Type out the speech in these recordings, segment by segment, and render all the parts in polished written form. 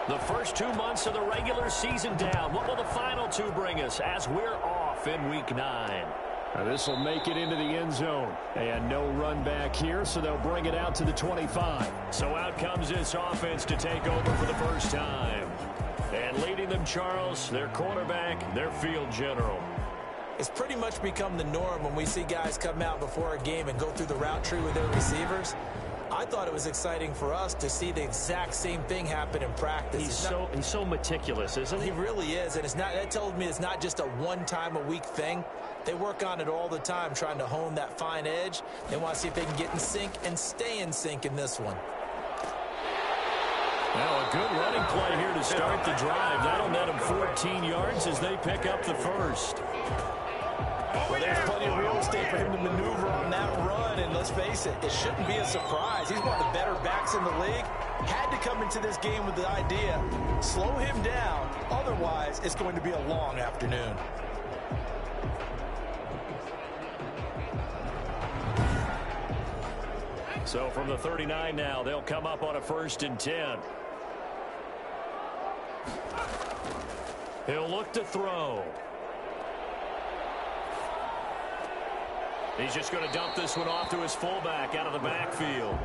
The first 2 months of the regular season down. What will the final 2 bring us as we're off in Week 9? This will make it into the end zone. And no run back here, so they'll bring it out to the 25. So out comes this offense to take over for the first time. And leading them, Charles, their quarterback, their field general. It's pretty much become the norm when we see guys come out before a game and go through the route tree with their receivers. I thought it was exciting for us to see the exact same thing happen in practice. He's so meticulous, isn't he? He really is, and that tells me it's not just a one-time-a-week thing. They work on it all the time, trying to hone that fine edge. They want to see if they can get in sync and stay in sync in this one. Now a good running play here to start the drive. That'll net them 14 yards as they pick up the first. Well, there's plenty of real estate for him to maneuver on that run, and let's face it, it shouldn't be a surprise. He's one of the better backs in the league. Had to come into this game with the idea, slow him down, otherwise it's going to be a long afternoon. So from the 39 now, they'll come up on a 1st and 10. He'll look to throw. He's just going to dump this one off to his fullback out of the backfield.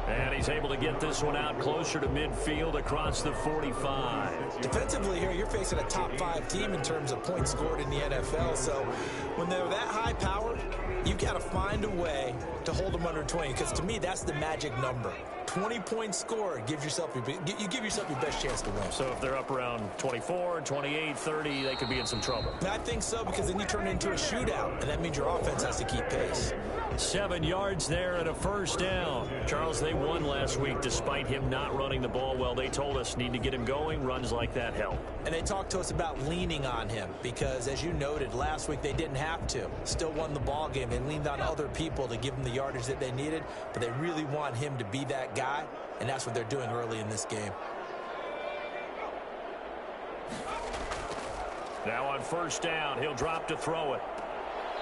And he's able to get this one out closer to midfield across the 45. Defensively here, you're facing a top 5 team in terms of points scored in the NFL. So when they're that high powered, you got to find a way to hold them under 20. Because to me, that's the magic number. 20 points scored, you give yourself your best chance to win. So if they're up around 24, 28, 30, they could be in some trouble. I think so, because then you turn it into a shootout, and that means your offense has to keep pace. 7 yards there and a 1st down. Charles, they won last week despite him not running the ball well. They told us need to get him going. Runs like that help. And they talked to us about leaning on him because, as you noted, last week they didn't have to. Still won the ball game. They leaned on other people to give them the yardage that they needed, but they really want him to be that guy, and that's what they're doing early in this game. Now on 1st down, he'll drop to throw it.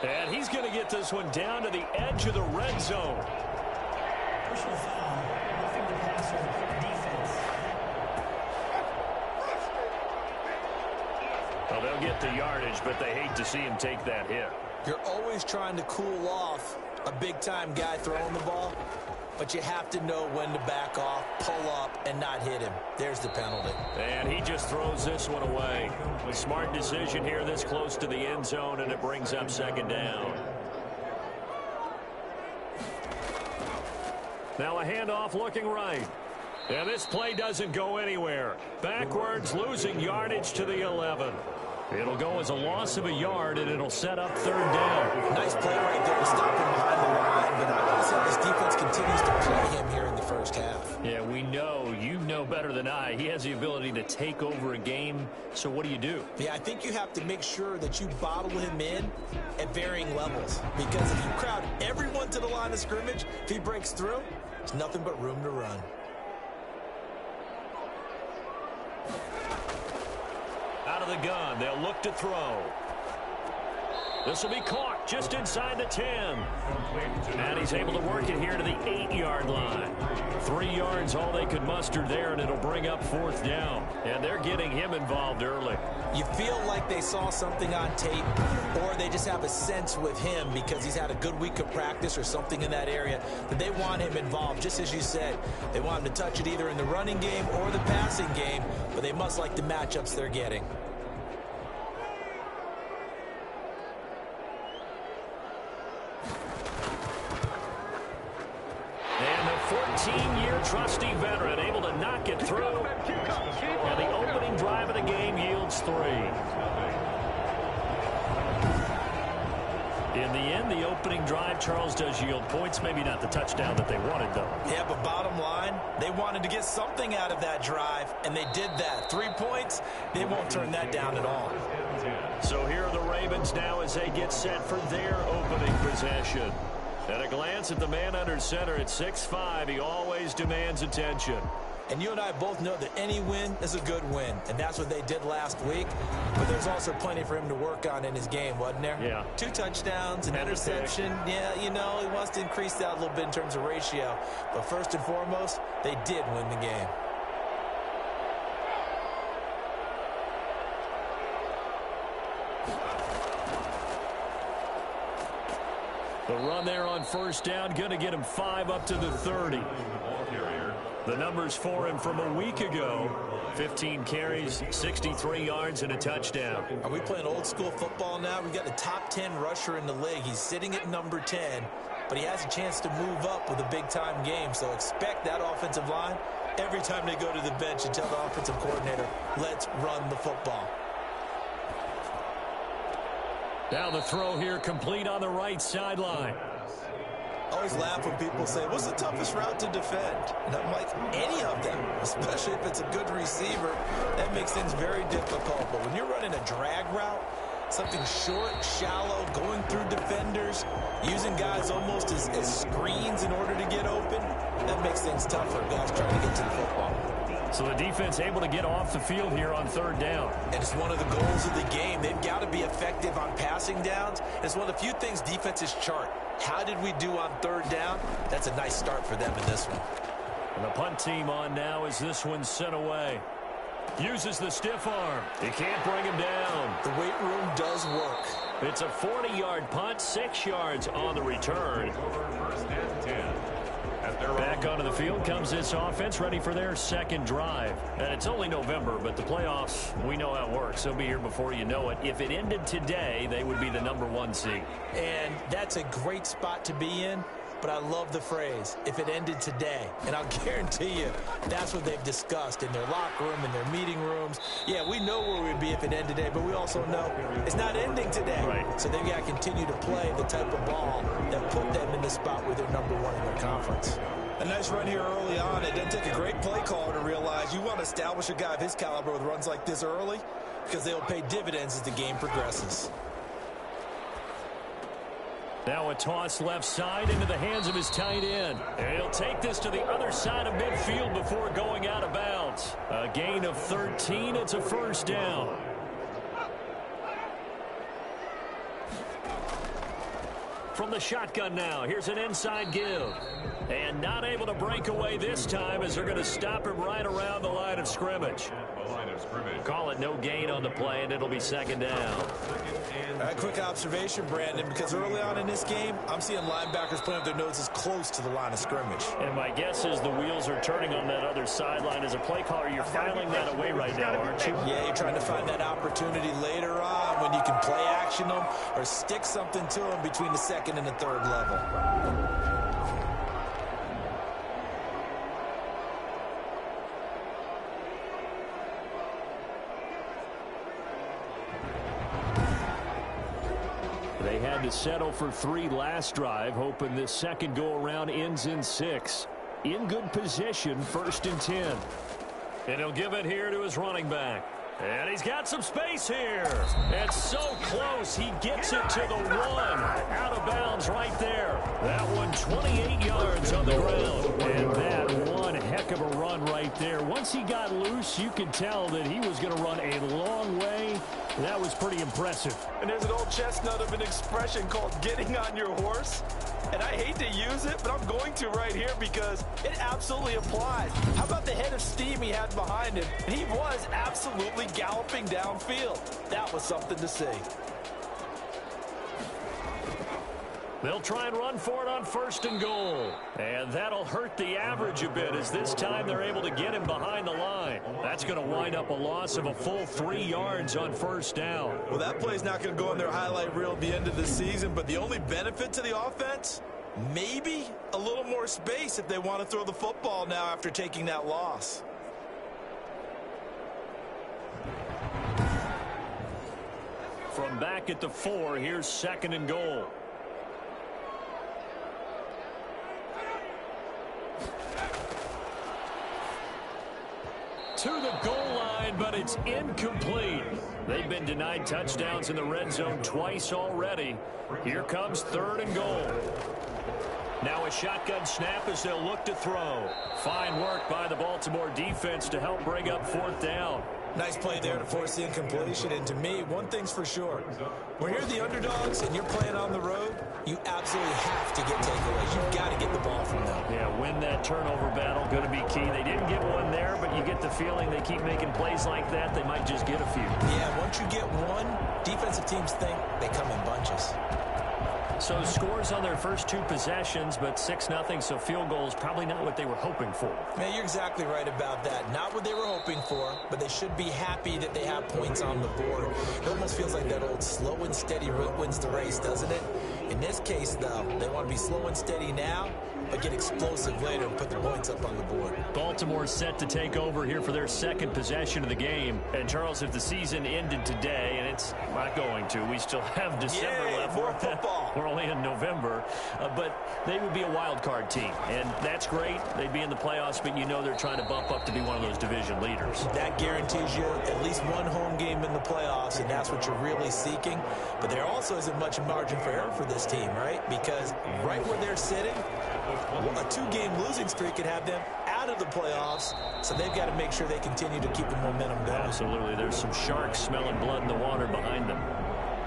And he's going to get this one down to the edge of the red zone. Personal foul, roughing the passer, defense. Well, they'll get the yardage, but they hate to see him take that hit. You're always trying to cool off a big-time guy throwing the ball, but you have to know when to back off, pull up, and not hit him. There's the penalty. And he just throws this one away. A smart decision here this close to the end zone, and it brings up 2nd down. Now a handoff looking right. And this play doesn't go anywhere. Backwards, losing yardage to the 11. It'll go as a loss of a yard, and it'll set up 3rd down. Nice play right there to stop him behind the line, but I want to say this defense continues to play him here in the first half. Yeah, we know. You know better than I. He has the ability to take over a game, so what do? Yeah, I think you have to make sure that you bottle him in at varying levels, because if you crowd everyone to the line of scrimmage, if he breaks through, there's nothing but room to run. Out of the gun, they'll look to throw. This will be caught just inside the 10. And he's able to work it here to the 8-yard line. 3 yards, all they could muster there, and it'll bring up 4th down. And they're getting him involved early. You feel like they saw something on tape, or they just have a sense with him because he's had a good week of practice or something in that area that they want him involved. Just as you said, they want him to touch it either in the running game or the passing game, but they must like the matchups they're getting. And the 14-year trusty veteran able to knock it through. And the opening drive of the game yields 3. In the end, the opening drive, Charles, does yield points. Maybe not the touchdown that they wanted, though. Yeah, but bottom line, they wanted to get something out of that drive, and they did that. 3 points, they won't turn that down at all. So here are the Ravens now as they get set for their opening possession. At a glance at the man under center at 6'5", he always demands attention. And you and I both know that any win is a good win, and that's what they did last week. But there's also plenty for him to work on in his game, wasn't there? Yeah. 2 touchdowns, an interception. Yeah, you know, he wants to increase that a little bit in terms of ratio. But first and foremost, they did win the game. The run there on first down, going to get him 5 up to the 30. The numbers for him from a week ago: 15 carries, 63 yards, and a touchdown. Are we playing old school football now? We've got the top 10 rusher in the league. He's sitting at number 10, but he has a chance to move up with a big-time game. So expect that offensive line every time they go to the bench and tell the offensive coordinator, let's run the football. Now the throw here complete on the right sideline. I always laugh when people say, what's the toughest route to defend? And I'm like, any of them, especially if it's a good receiver. That makes things very difficult. But when you're running a drag route, something short, shallow, going through defenders, using guys almost as screens in order to get open, that makes things tougher, guys trying to get to the football. So the defense able to get off the field here on third down. And it's one of the goals of the game. They've got to be effective on passing downs. It's one of the few things defenses chart. How did we do on third down? That's a nice start for them in this one. And the punt team on now as this one's sent away. Uses the stiff arm. He can't bring him down. The weight room does work. It's a 40-yard punt, 6 yards on the return. First and 10. Back onto the field comes this offense, ready for their second drive. And it's only November, but the playoffs, we know how it works. They'll be here before you know it. If it ended today, they would be the #1 seed. And that's a great spot to be in, but I love the phrase, if it ended today. And I'll guarantee you, that's what they've discussed in their locker room, in their meeting rooms. Yeah, we know where we'd be if it ended today, but we also know it's not ending today. Right. So they've got to continue to play the type of ball that put them in the spot where they're #1 in their conference. A nice run here early on. It doesn't take a great play caller to realize you want to establish a guy of his caliber with runs like this early because they'll pay dividends as the game progresses. Now a toss left side into the hands of his tight end. And he'll take this to the other side of midfield before going out of bounds. A gain of 13. It's a first down. From the shotgun now, here's an inside give. And not able to break away this time as they're going to stop him right around the line of scrimmage. Call it no gain on the play, and it'll be second down. A quick observation, Brandon, because early on in this game, I'm seeing linebackers playing with their noses close to the line of scrimmage. And my guess is the wheels are turning on that other sideline. As a play caller, you're filing that away right now, aren't you? Yeah, you're trying to find that opportunity later on when you can play action them or stick something to them between the second and the third level. They had to settle for 3 last drive, hoping this second go-around ends in 6. In good position, 1st and 10. And he'll give it here to his running back. And he's got some space here. It's so close. He gets it to the 1. Out of bounds right there. That one 28 yards on the ground. And that one heck of a run right there. Once he got loose, you could tell that he was going to run a long way. That was pretty impressive. And there's an old chestnut of an expression called getting on your horse. And I hate to use it, but I'm going to right here because it absolutely applies. How about the head of steam he had behind him? And he was absolutely galloping downfield. That was something to see. They'll try and run for it on 1st and goal. And that'll hurt the average a bit as this time they're able to get him behind the line. That's going to wind up a loss of a full 3 yards on 1st down. Well, that play's not going to go on their highlight reel at the end of the season, but the only benefit to the offense, maybe a little more space if they want to throw the football now after taking that loss. From back at the 4, here's 2nd and goal. To the goal line, but it's incomplete. They've been denied touchdowns in the red zone twice already. Here comes 3rd and goal. Now a shotgun snap as they'll look to throw. Fine work by the Baltimore defense to help bring up 4th down. Nice play there to force the incompletion. And to me, one thing's for sure. When you're the underdogs and you're playing on the road, you absolutely have to get takeaways. You've got to get the ball from them. Yeah, win that turnover battle, going to be key. They didn't get one there, but you get the feeling they keep making plays like that, they might just get a few. Yeah, once you get one, defensive teams think they come in bunches. So scores on their first 2 possessions, but 6-0, so field goals probably not what they were hoping for. Man, you're exactly right about that. Not what they were hoping for, but they should be happy that they have points on the board. It almost feels like that old slow and steady wins the race, doesn't it? In this case, though, they want to be slow and steady now, but get explosive later and put the points up on the board. Baltimore set to take over here for their second possession of the game. And, Charles, if the season ended today, and it's not going to, we still have December left. More football. We're only in November. But they would be a wild card team. And that's great. They'd be in the playoffs, but you know they're trying to bump up to be one of those division leaders. That guarantees you at least one home game in the playoffs, and that's what you're really seeking. But there also isn't much margin for error for this team, right? Because right where they're sitting, a 2-game losing streak could have them out of the playoffs, so they've got to make sure they continue to keep the momentum going. Absolutely. There's some sharks smelling blood in the water behind them.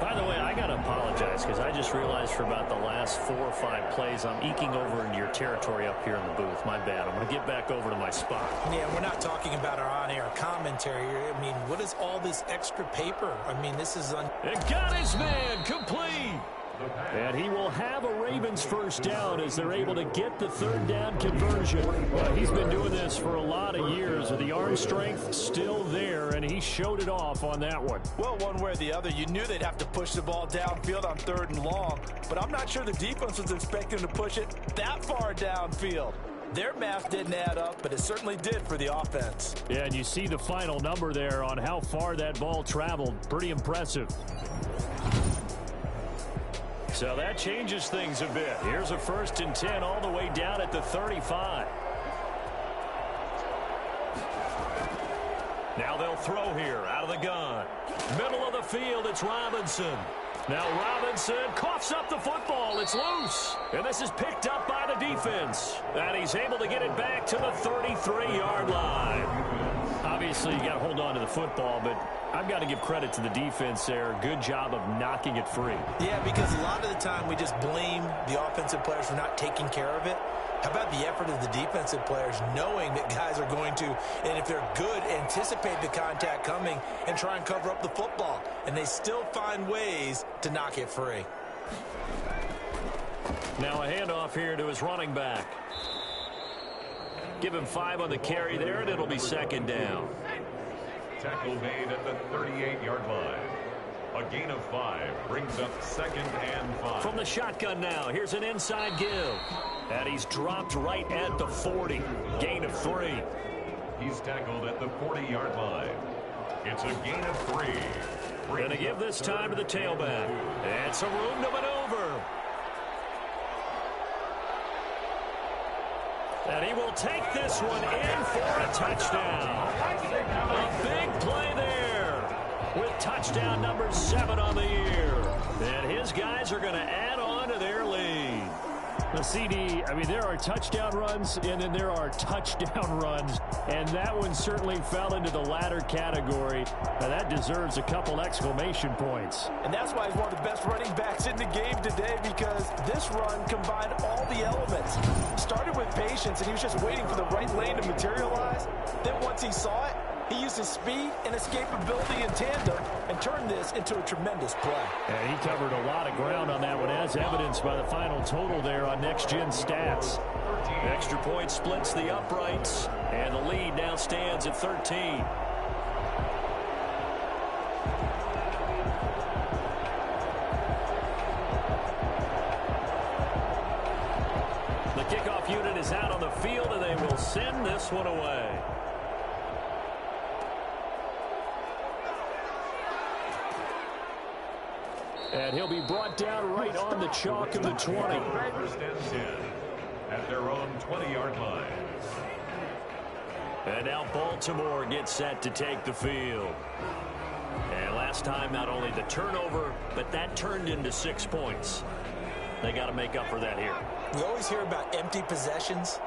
By the way, I got to apologize because I just realized for about the last 4 or 5 plays, I'm eking over into your territory up here in the booth. My bad. I'm going to get back over to my spot. Yeah, we're not talking about our on-air commentary here. I mean, what is all this extra paper? I mean, this is It got his man complete. And he will have a Ravens first down as they're able to get the 3rd down conversion. Well, he's been doing this for a lot of years with the arm strength still there, and he showed it off on that one. Well, one way or the other, you knew they'd have to push the ball downfield on 3rd and long, but I'm not sure the defense was expecting to push it that far downfield. Their math didn't add up, but it certainly did for the offense. Yeah, and you see the final number there on how far that ball traveled. Pretty impressive. So that changes things a bit. Here's a 1st and 10 all the way down at the 35. Now they'll throw here out of the gun. Middle of the field, it's Robinson. Now Robinson coughs up the football. It's loose. And this is picked up by the defense. And he's able to get it back to the 33-yard line. Obviously, you got to hold on to the football, but I've got to give credit to the defense there. Good job of knocking it free. Yeah, because a lot of the time we just blame the offensive players for not taking care of it. How about the effort of the defensive players knowing that guys are going to, and if they're good, anticipate the contact coming and try and cover up the football. And they still find ways to knock it free. Now a handoff here to his running back. Give him 5 on the carry there, and it'll be 2nd down. Tackle made at the 38-yard line. A gain of 5 brings up 2nd and 5. From the shotgun now, here's an inside give. And he's dropped right at the 40. Gain of 3. He's tackled at the 40-yard line. It's a gain of 3. Going to give this time to the tailback. And some room to maneuver. And he will take this one in for a touchdown. A big play there with touchdown number 7 on the year. And his guys are going to add on to their lead. The CD, I mean, there are touchdown runs, and then there are touchdown runs, and that one certainly fell into the latter category. Now, that deserves a couple exclamation points. And that's why he's one of the best running backs in the game today, because this run combined all the elements. Started with patience, and he was just waiting for the right lane to materialize. Then once he saw it, he used his speed and escapability in tandem and turned this into a tremendous play. And he covered a lot of ground on that one, as evidenced by the final total there on Next Gen Stats. Extra point splits the uprights, and the lead now stands at 13. The kickoff unit is out on the field, and they will send this one away. And he'll be brought down right on the chalk of the 20. 1st and 10 at their own 20-yard line. And now Baltimore gets set to take the field. And last time, not only the turnover, but that turned into 6 points. They got to make up for that here. We always hear about empty possessions,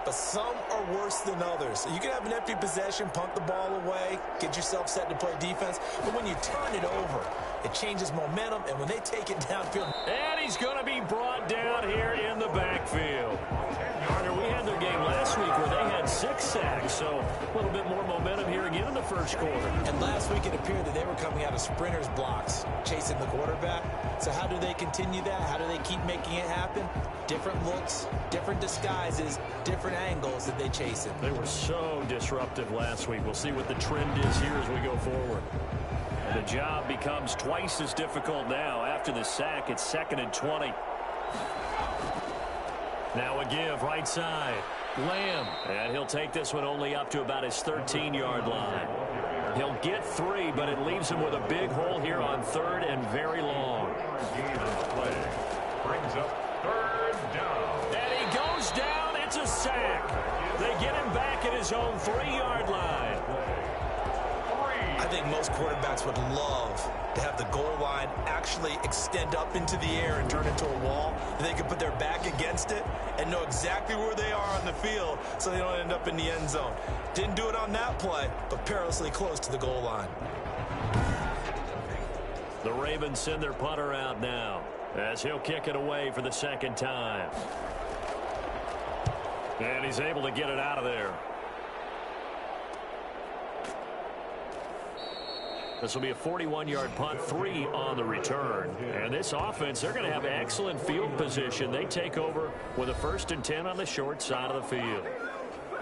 but some are worse than others. You can have an empty possession, punt the ball away, get yourself set to play defense, but when you turn it over, it changes momentum, and when they take it downfield. And he's going to be brought down here in the backfield. 10-yarder We had their game last week where they had 6 sacks, so a little bit more momentum here again in the first quarter. And last week it appeared that they were coming out of sprinters blocks, chasing the quarterback. So how do they continue that? How do they keep making it happen? Different looks, different disguises, different angles that they chase it. They were so disruptive last week. We'll see what the trend is here as we go forward. The job becomes twice as difficult now. After the sack, it's 2nd and 20. Now a give right side. Lamb. And he'll take this one only up to about his 13-yard line. He'll get 3, but it leaves him with a big hole here on 3rd and very long. Brings up 3rd down. And he goes down. It's a sack. They get him back at his own 3-yard line. I think most quarterbacks would love to have the goal line actually extend up into the air and turn into a wall. They can put their back against it and know exactly where they are on the field so they don't end up in the end zone. Didn't do it on that play, but perilously close to the goal line. The Ravens send their punter out now as he'll kick it away for the 2nd time. And he's able to get it out of there. This will be a 41-yard punt, 3 on the return. And this offense, they're going to have excellent field position. They take over with a 1st and 10 on the short side of the field.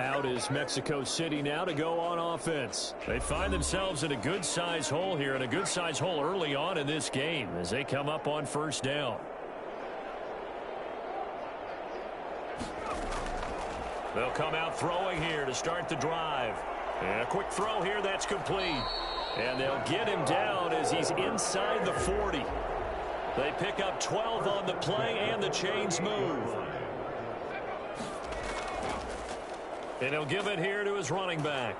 Out is Mexico City now to go on offense. They find themselves in a good-sized hole here, and a good-sized hole early on in this game as they come up on 1st down. They'll come out throwing here to start the drive. And a quick throw here, that's complete. And they'll get him down as he's inside the 40. They pick up 12 on the play, and the chains move. And he'll give it here to his running back.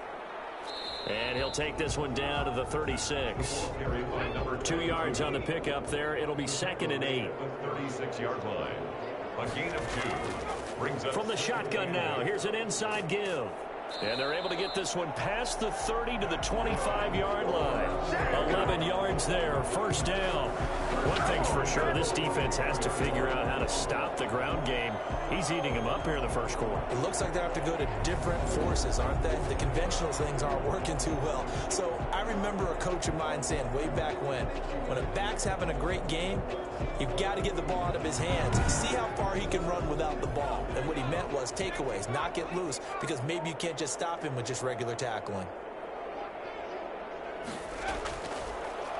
And he'll take this one down to the 36. 2 yards on the pickup there. It'll be 2nd and 8. The 36-yard line. A gain of 2. Brings up from the shotgun now. Here's an inside give. And they're able to get this one past the 30 to the 25-yard line. 11 yards there, 1st down. One thing's for sure, this defense has to figure out how to stop the ground game. He's eating them up here in the first quarter. It looks like they have to go to different forces, aren't they? The conventional things aren't working too well. So I remember a coach of mine saying way back when a back's having a great game, you've got to get the ball out of his hands. See how far he can run without the ball. And what he meant was takeaways, not get loose, because maybe you can't just stop him with just regular tackling.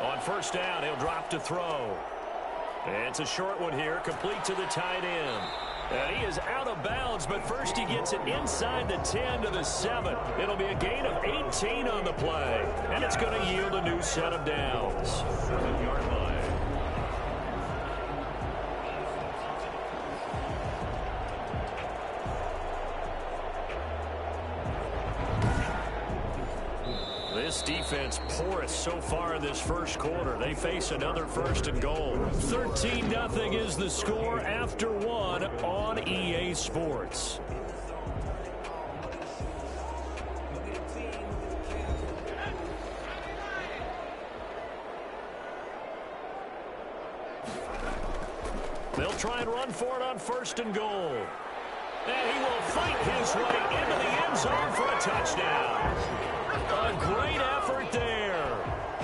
On 1st down, he'll drop to throw. And it's a short one here, complete to the tight end. And he is out of bounds, but first he gets it inside the 10 to the 7. It'll be a gain of 18 on the play. And it's going to yield a new set of downs. 7-yard line. This defense porous so far in this first quarter. They face another 1st and goal. 13-0 is the score after 1 on EA Sports. They'll try and run for it on 1st and goal. And he will fight his way into the end zone for a touchdown. A great effort there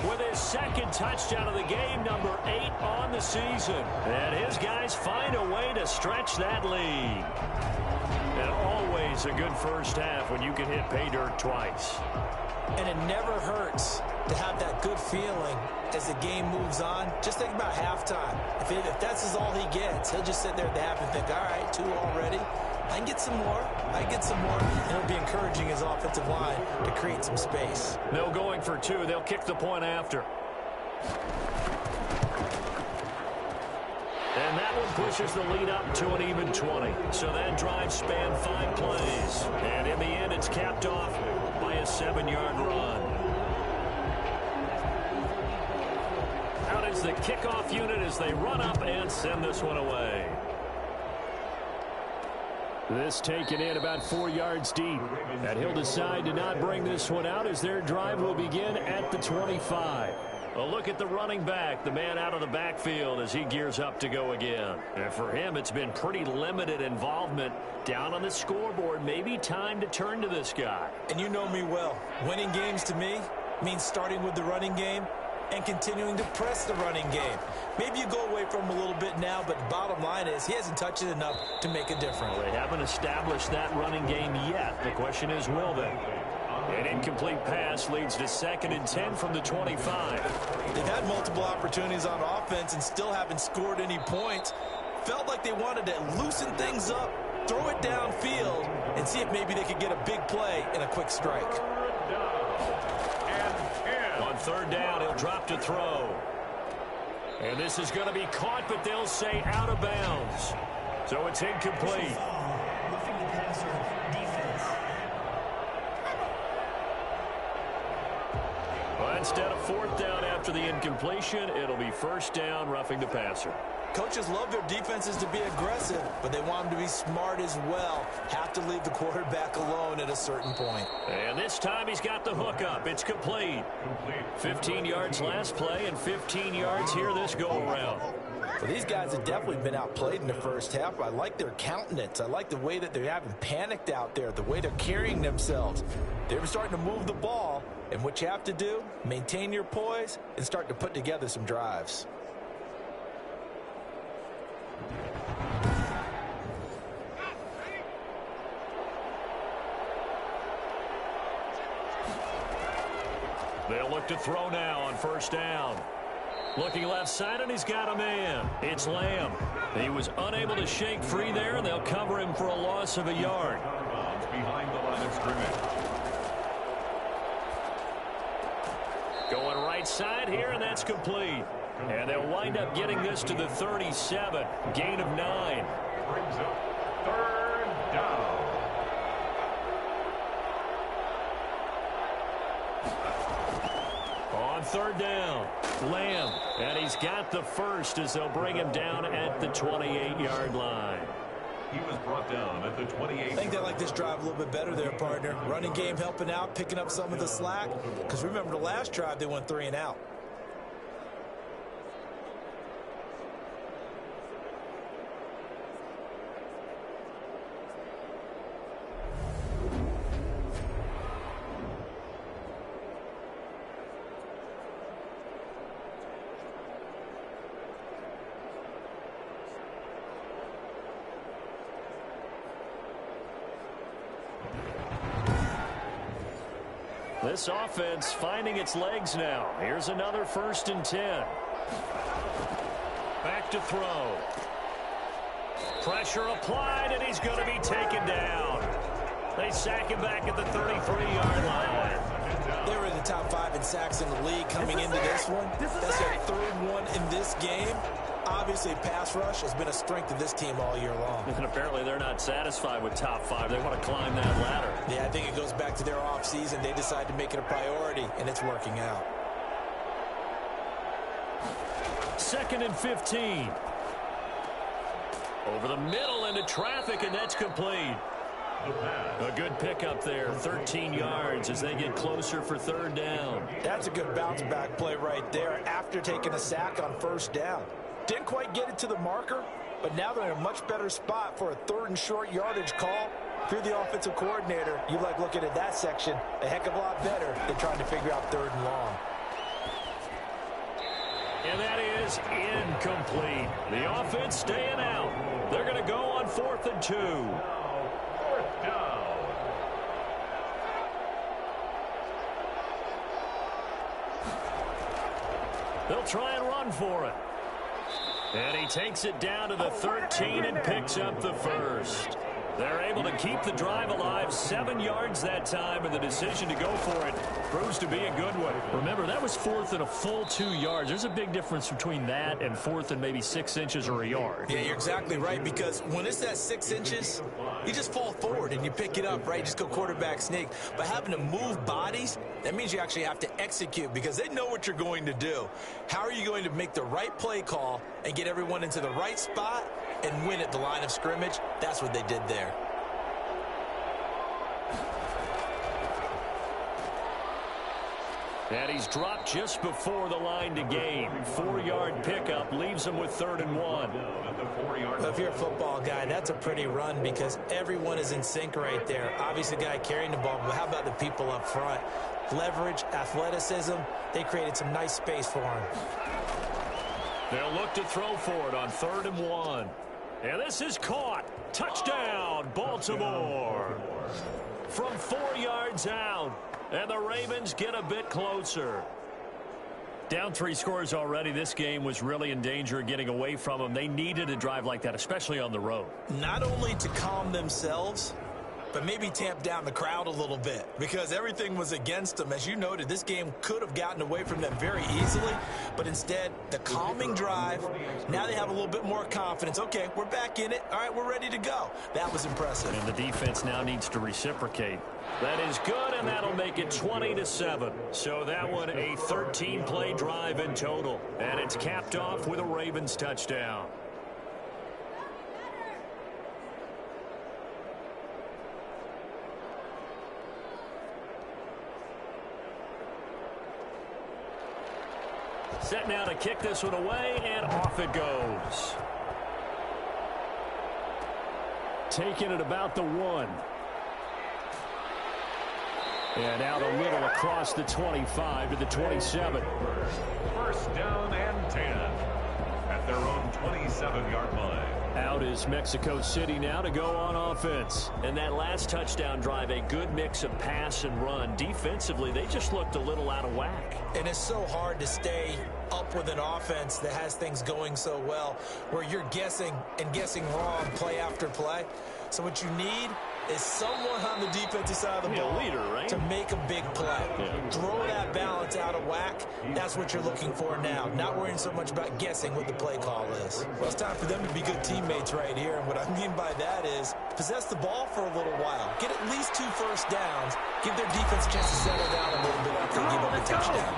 with his 2nd touchdown of the game, number 8 on the season. And his guys find a way to stretch that lead. And always a good first half when you can hit pay dirt twice. And it never hurts to have that good feeling as the game moves on. Just think about halftime. If that's all he gets, he'll just sit there at the half and think, all right, 2 already. I can get some more. I can get some more. And it'll be encouraging his offensive line to create some space. No going for 2. They'll kick the point after. And that one pushes the lead up to an even 20. So that drive spanned 5 plays. And in the end, it's capped off by a 7-yard run. Out is the kickoff unit as they run up and send this one away. This taken in about 4 yards deep. And he'll decide to not bring this one out as their drive will begin at the 25. A look at the running back, the man out of the backfield as he gears up to go again. And for him, it's been pretty limited involvement down on the scoreboard. Maybe time to turn to this guy. And you know me well. Winning games to me means starting with the running game and continuing to press the running game. Maybe you go away from him a little bit now, but the bottom line is he hasn't touched it enough to make a difference. Well, they haven't established that running game yet. The question is, will they? An incomplete pass leads to 2nd and 10 from the 25. They've had multiple opportunities on offense and still haven't scored any points. Felt like they wanted to loosen things up, throw it downfield, and see if maybe they could get a big play and a quick strike. On 3rd down, he'll drop to throw. And this is going to be caught, but they'll say out of bounds. So it's incomplete. Roughing the passer, defense. Well, instead of 4th down after the incompletion, it'll be 1st down, roughing the passer. Coaches love their defenses to be aggressive, but they want them to be smart as well. Have to leave the quarterback alone at a certain point. And this time he's got the hook up. It's complete. 15 yards last play and 15 yards here this go-around. Well, these guys have definitely been outplayed in the first half. I like their countenance. I like the way that they haven't panicked out there, the way they're carrying themselves. They're starting to move the ball, and what you have to do, maintain your poise and start to put together some drives. They'll look to throw now on 1st down. Looking left side, and he's got a man. It's Lamb. He was unable to shake free there, and they'll cover him for a loss of a yard. Behind the line of scrimmage. Going right side here, and that's complete. And they'll wind up getting this to the 37. Gain of 9. Brings up 3rd down. On 3rd down, Lamb. And he's got the first as they'll bring him down at the 28-yard line. He was brought down at the 28. I think they like this drive a little bit better there, partner. Running game helping out, picking up some of the slack. Because remember, the last drive, they went 3 and out. This offense finding its legs now. Here's another 1st and 10. Back to throw. Pressure applied, and he's going to be taken down. They sack him back at the 33-yard line. They were in the top 5 in sacks in the league coming into this one. That's their 3rd one in this game. Obviously, pass rush has been a strength of this team all year long. And apparently they're not satisfied with top 5. They want to climb that ladder. Yeah, I think it goes back to their offseason. They decided to make it a priority, and it's working out. 2nd and 15. Over the middle into traffic, and that's complete. A good pickup there, 13 yards as they get closer for 3rd down. That's a good bounce-back play right there after taking a sack on 1st down. Didn't quite get it to the marker, but now they're in a much better spot for a 3rd and short yardage call. If you're the offensive coordinator, you like looking at that section a heck of a lot better than trying to figure out 3rd and long. And that is incomplete. The offense staying out. They're going to go on 4th and 2. 4th down. They'll try and run for it. And he takes it down to the 13 and picks up the first. They're able to keep the drive alive, 7 yards that time, and the decision to go for it proves to be a good one. Remember, that was 4th and a full 2 yards. There's a big difference between that and 4th and maybe 6 inches or a yard. Yeah, you're exactly right, because when it's that 6 inches, you just fall forward and you pick it up, right? Just go quarterback sneak. But having to move bodies, that means you actually have to execute because they know what you're going to do. How are you going to make the right play call and get everyone into the right spot and win at the line of scrimmage? That's what they did there. And he's dropped just before the line to gain. 4-yard pickup leaves him with 3rd and 1. Well, if you're a football guy, that's a pretty run because everyone is in sync right there. Obviously, the guy carrying the ball, but how about the people up front? Leverage, athleticism, they created some nice space for him. They'll look to throw for it on 3rd and 1. And this is caught. Touchdown, Baltimore. From 4 yards out. And the Ravens get a bit closer. Down 3 scores already. This game was really in danger of getting away from them. They needed a drive like that, especially on the road. Not only to calm themselves, but maybe tamp down the crowd a little bit because everything was against them. As you noted, this game could have gotten away from them very easily, but instead, the calming drive, now they have a little bit more confidence. Okay, we're back in it. All right, we're ready to go. That was impressive. And the defense now needs to reciprocate. That is good, and that'll make it 20-7. So that one, a 13-play drive in total. And it's capped off with a Ravens touchdown. Set now to kick this one away, and off it goes. Taking it about the 1. And out a little across the 25 to the 27. First down and 10 at their own 27-yard line. Out is Mexico City now to go on offense. And that last touchdown drive, a good mix of pass and run. Defensively, they just looked a little out of whack. And it's so hard to stay up with an offense that has things going so well where you're guessing and guessing wrong play after play. So what you need is someone on the defensive side of the ball leader, right? to make a big play. Yeah. Throw that balance out of whack. That's what you're looking for now. Not worrying so much about guessing what the play call is. Well, it's time for them to be good teammates right here. And what I mean by that is possess the ball for a little while. Get at least 2 first downs. Give their defense a chance to settle down a little bit after they give up a touchdown.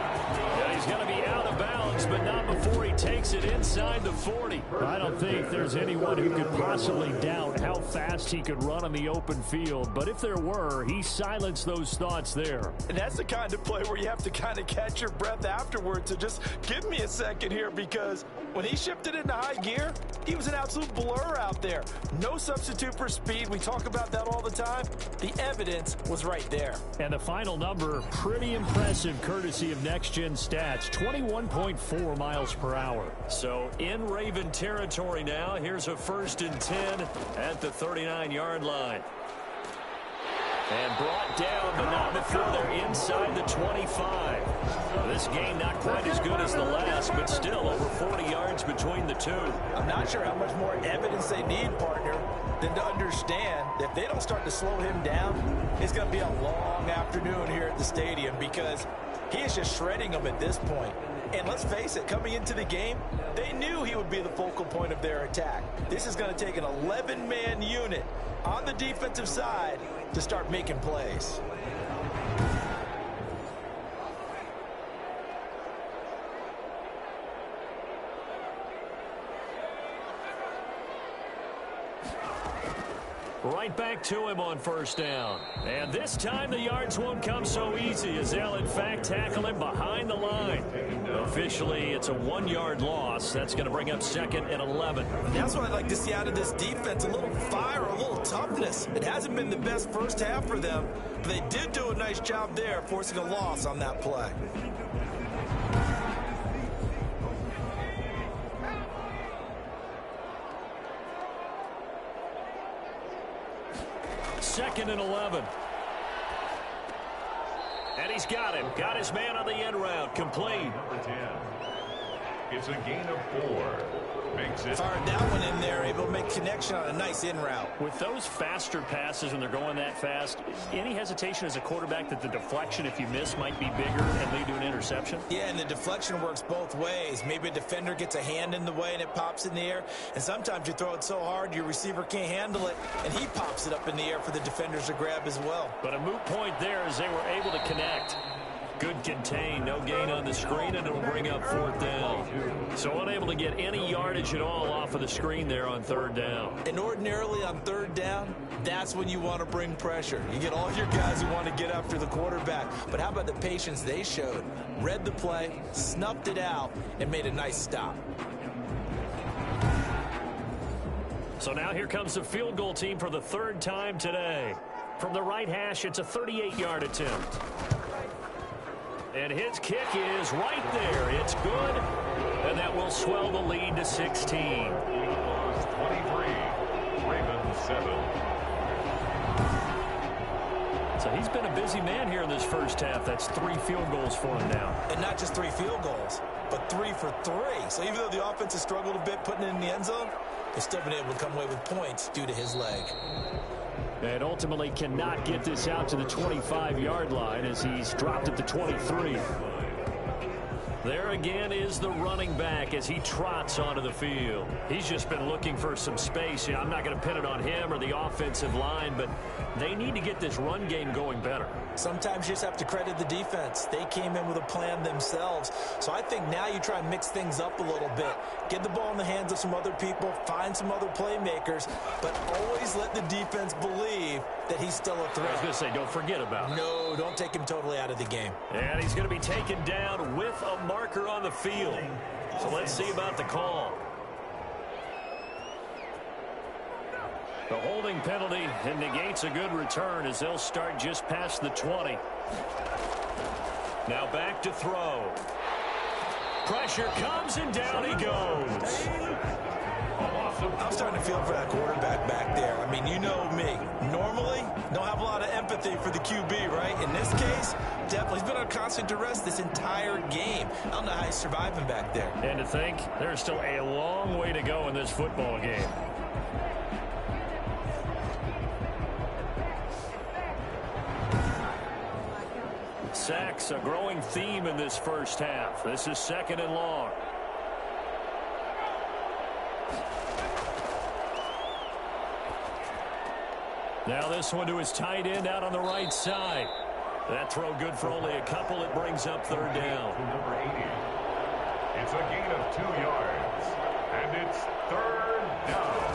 Yeah, he's going to be out of bounds, but not before he takes it inside the 40. I don't think there's anyone who could possibly doubt how fast he could run on the open field, but if there were, he silenced those thoughts there. And that's the kind of play where you have to kind of catch your breath afterwards. So just give me a second here, because when he shifted into high gear, he was an absolute blur out there. No substitute for speed. We talk about that all the time. The evidence was right there. And the final number, pretty impressive, courtesy of Next Gen Stats, 21.4 miles per hour. So in Raven territory now, here's a 1st and 10 at the 39-yard line. And brought down, but not before they're inside the 25. This game not quite as good as the last, but still over 40 yards between the two. I'm not sure how much more evidence they need, partner, than to understand that if they don't start to slow him down, it's going to be a long afternoon here at the stadium, because he is just shredding them at this point. And let's face it, coming into the game, they knew he would be the focal point of their attack. This is going to take an 11-man unit on the defensive side to start making plays. Right back to him on 1st down. And this time the yards won't come so easy, as they'll in fact tackle him behind the line. Officially, it's a 1-yard loss. That's going to bring up 2nd and 11. That's what I'd like to see out of this defense, a little fire, a little toughness. It hasn't been the best first half for them, but they did do a nice job there, forcing a loss on that play. Second and 11. And he's got him. Got his man on the end route. Complete. Number 10. It's a gain of 4. Makes it. Fired that one in there, able to make connection on a nice in route. With those faster passes when they're going that fast, any hesitation as a quarterback that the deflection, if you miss, might be bigger and lead to an interception? Yeah, and the deflection works both ways. Maybe a defender gets a hand in the way and it pops in the air, and sometimes you throw it so hard your receiver can't handle it, and he pops it up in the air for the defenders to grab as well. But a moot point there as they were able to connect. Good contain, no gain on the screen, and it'll bring up 4th down. So unable to get any yardage at all off of the screen there on 3rd down. And ordinarily on 3rd down, that's when you want to bring pressure. You get all your guys who want to get after the quarterback. But how about the patience they showed? Read the play, snuffed it out, and made a nice stop. So now here comes the field goal team for the 3rd time today. From the right hash, it's a 38-yard attempt. And his kick is right there. It's good, and that will swell the lead to 16. 23, Ravens 7. So he's been a busy man here in this first half. That's 3 field goals for him now. And not just 3 field goals, but 3 for 3. So even though the offense has struggled a bit putting it in the end zone, they've still been able to come away with points due to his leg. And ultimately cannot get this out to the 25-yard line as he's dropped at the 23. There again is the running back as he trots onto the field. He's just been looking for some space. You know, I'm not going to pin it on him or the offensive line, but they need to get this run game going better. Sometimes you just have to credit the defense. They came in with a plan themselves. So I think now you try and mix things up a little bit. Get the ball in the hands of some other people, find some other playmakers, but always let the defense believe that he's still a threat. I was going to say, don't forget about it. No, don't take him totally out of the game. And he's going to be taken down with a marker on the field. So let's see about the call. The holding penalty and negates a good return as they'll start just past the 20. Now back to throw. Pressure comes and down he goes. I'm starting to feel for that quarterback back there. I mean, you know me. Normally, don't have a lot of empathy for the QB, right? In this case, definitely. He's been on constant duress this entire game. I don't know how he's surviving back there. And to think, there's still a long way to go in this football game. Sacks, a growing theme in this first half. This is 2nd and long. Now this one to his tight end out on the right side. That throw good for only a couple. It brings up 3rd down. Number 80. It's a gain of 2 yards. And it's 3rd down.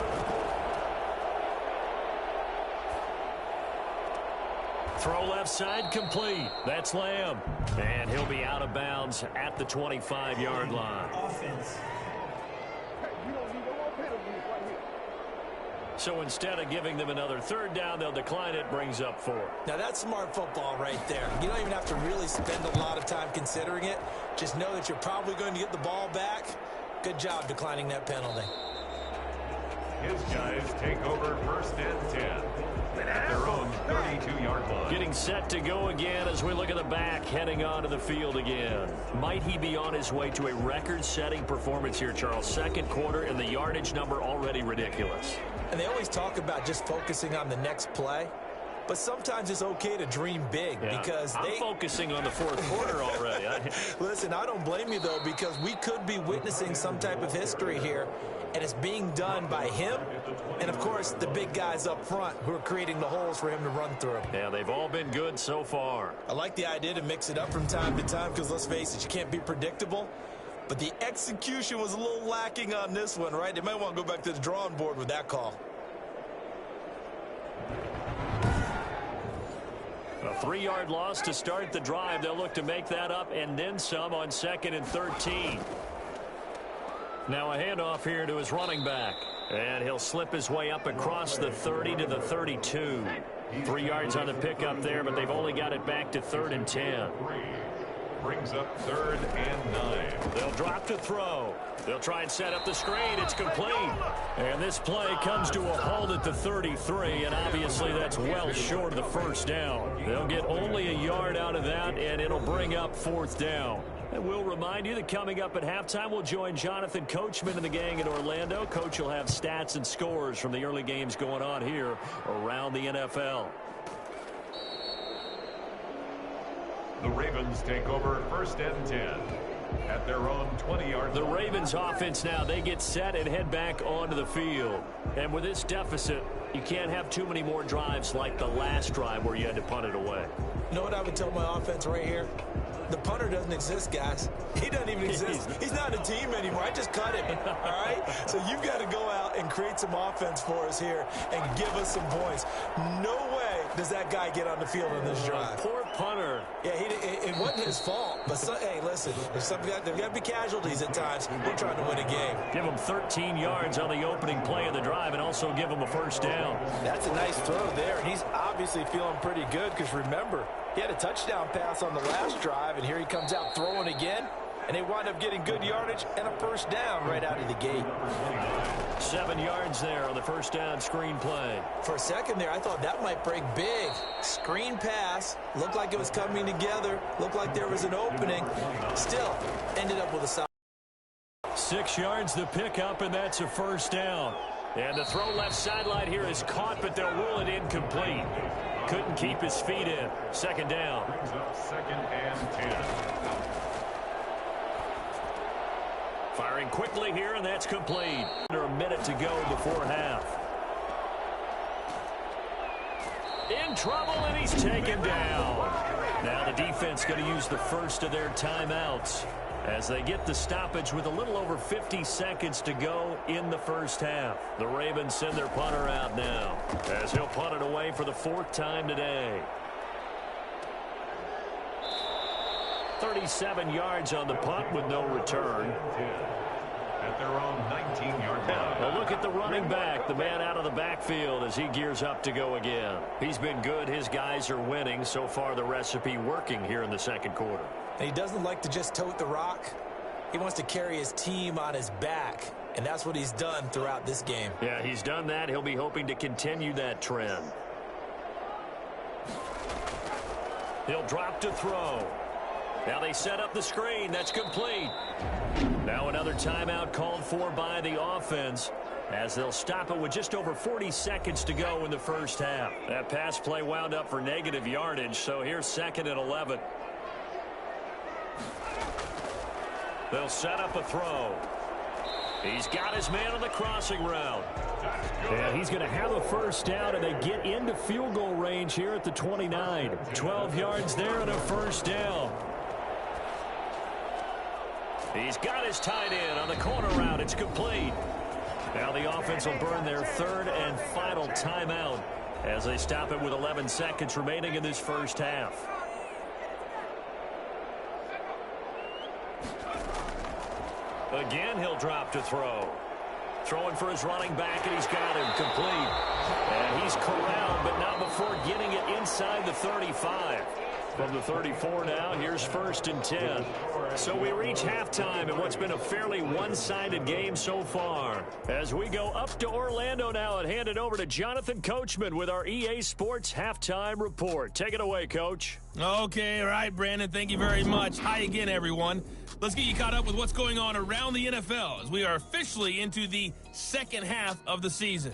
Throw left side complete. That's Lamb. And he'll be out of bounds at the 25-yard line. Offense. So instead of giving them another 3rd down, they'll decline it. Brings up 4. Now, that's smart football right there. You don't even have to really spend a lot of time considering it. Just know that you're probably going to get the ball back. Good job declining that penalty. His guys take over 1st and 10 at their own 32-yard line. Getting set to go again as we look at the back, heading onto the field again. Might he be on his way to a record-setting performance here, Charles? 2nd quarter, and the yardage number already ridiculous. And they always talk about just focusing on the next play. But sometimes it's okay to dream big because I'm focusing on the 4th quarter already. Listen, I don't blame you, though, because we could be witnessing some type of history here, and it's being done by him and, of course, the big guys up front who are creating the holes for him to run through. Yeah, they've all been good so far. I like the idea to mix it up from time to time because, let's face it, you can't be predictable. But the execution was a little lacking on this one, right? They might want to go back to the drawing board with that call. A 3-yard loss to start the drive. They'll look to make that up and then some on 2nd and 13. Now a handoff here to his running back. And he'll slip his way up across the 30 to the 32. 3 yards on the pickup there, but they've only got it back to 3rd and 10. Brings up 3rd and 9. They'll drop to throw. They'll try and set up the screen. It's complete. And this play comes to a halt at the 33, and obviously that's well short of the 1st down. They'll get only a yard out of that, and it'll bring up 4th down. And we'll remind you that coming up at halftime, we'll join Jonathan Coachman and the gang in Orlando. Coach will have stats and scores from the early games going on here around the NFL. The Ravens take over 1st and 10 at their own 20-yard line. The Ravens offense now, they get set and head back onto the field. And with this deficit, You can't have too many more drives like the last drive where you had to punt it away. You know what I would tell my offense right here? The punter doesn't exist, guys. He doesn't even exist. He's not a team anymore. I just cut him, all right? So you've got to go out and create some offense for us here and give us some points. No way does that guy get on the field on this drive. Poor punter. Yeah, it wasn't his fault. But, hey, listen, there's got to be casualties at times. We're trying to win a game. Give him 13 yards on the opening play of the drive and also give him a first down. That's a nice throw there. He's obviously feeling pretty good because, remember, he had a touchdown pass on the last drive, and here he comes out throwing again, and they wind up getting good yardage and a first down right out of the gate. 7 yards there on the first down screen play. For a second there, I thought that might break big. Screen pass, looked like it was coming together, looked like there was an opening. Still, ended up with a stop. 6 yards the pickup, and that's a first down. And the throw left sideline here is caught, but they'll rule it incomplete. Couldn't keep his feet in. Second down. Brings up 2nd and 10. Firing quickly here, and that's complete. Under a minute to go before half. In trouble, and he's taken down. Now the defense going to use the first of their timeouts as they get the stoppage with a little over 50 seconds to go in the first half. The Ravens send their punter out now as he'll punt it away for the 4th time today. 37 yards on the punt with no return. At their own 19-yard line. Now look at the running back, the man out of the backfield as he gears up to go again. He's been good. His guys are winning. So far, the recipe working here in the second quarter. And he doesn't like to just tote the rock. He wants to carry his team on his back, and that's what he's done throughout this game. Yeah, he's done that. He'll be hoping to continue that trend. He'll drop to throw. Now they set up the screen. That's complete. Now another timeout called for by the offense as they'll stop it with just over 40 seconds to go in the first half. That pass play wound up for negative yardage, so here's 2nd and 11. They'll set up a throw. He's got his man on the crossing route. And he's going to have a first down, and they get into field goal range here at the 29. 12 yards there and a first down. He's got his tight end on the corner route. It's complete. Now the offense will burn their 3rd and final timeout as they stop it with 11 seconds remaining in this first half. Again, he'll drop to throw. Throwing for his running back, and he's got him complete. And he's corralled, but not before getting it inside the 35. From the 34 now, here's 1st and 10. So we reach halftime in what's been a fairly one-sided game so far. As we go up to Orlando now and hand it over to Jonathan Coachman with our EA Sports Halftime Report. Take it away, Coach. Okay, all right, Brandon, thank you very much. Hi again, everyone. Let's get you caught up with what's going on around the NFL as we are officially into the second half of the season.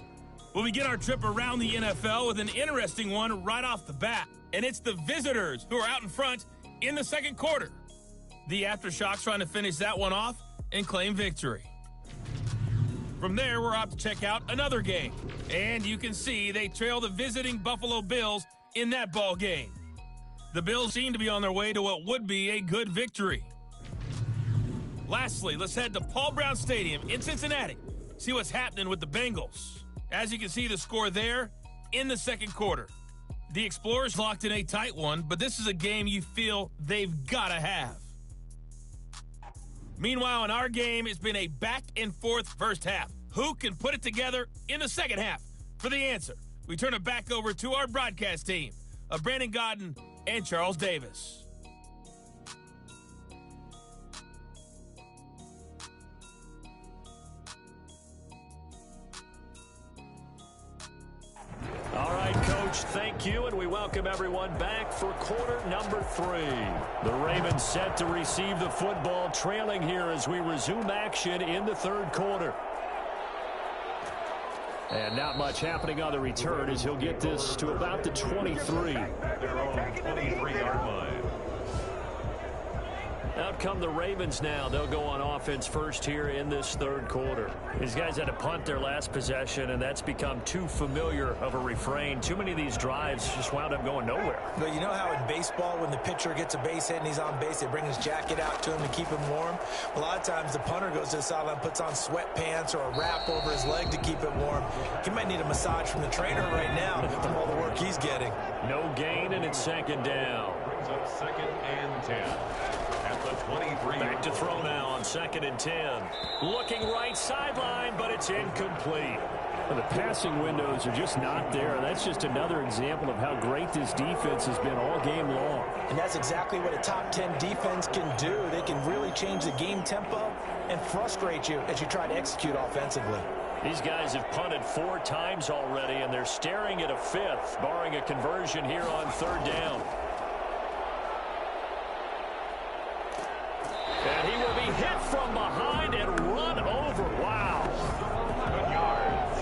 We'll begin our trip around the NFL with an interesting one right off the bat. And it's the visitors who are out in front in the second quarter. The Aftershocks trying to finish that one off and claim victory. From there, we're off to check out another game. And you can see they trail the visiting Buffalo Bills in that ball game. The Bills seem to be on their way to what would be a good victory. Lastly, let's head to Paul Brown Stadium in Cincinnati. See what's happening with the Bengals. As you can see, the score there in the second quarter. The Explorers locked in a tight one, but this is a game you feel they've got to have. Meanwhile, in our game, it's been a back-and-forth first half. Who can put it together in the second half? For the answer, we turn it back over to our broadcast team of Brandon Godden and Charles Davis. All right, Coach, thank you, and we welcome everyone back for quarter number 3. The Ravens set to receive the football, trailing here as we resume action in the third quarter. And not much happening on the return as he'll get this to about the 23. Their own 23-yard line. Out come the Ravens now. They'll go on offense first here in this third quarter. These guys had to punt their last possession, and that's become too familiar of a refrain. Too many of these drives just wound up going nowhere. But you know how in baseball, when the pitcher gets a base hit and he's on base, they bring his jacket out to him to keep him warm? A lot of times the punter goes to the sideline, puts on sweatpants or a wrap over his leg to keep it warm. He might need a massage from the trainer right now from all the work he's getting. No gain, and it's second down. Brings up 2nd and 10. At the 23. Back to throw now on 2nd and 10. Looking right sideline, but it's incomplete. Well, the passing windows are just not there. That's just another example of how great this defense has been all game long. And that's exactly what a top 10 defense can do. They can really change the game tempo and frustrate you as you try to execute offensively. These guys have punted 4 times already, and they're staring at a 5th, barring a conversion here on 3rd down. And he will be hit from behind and run over. Wow. Good yards.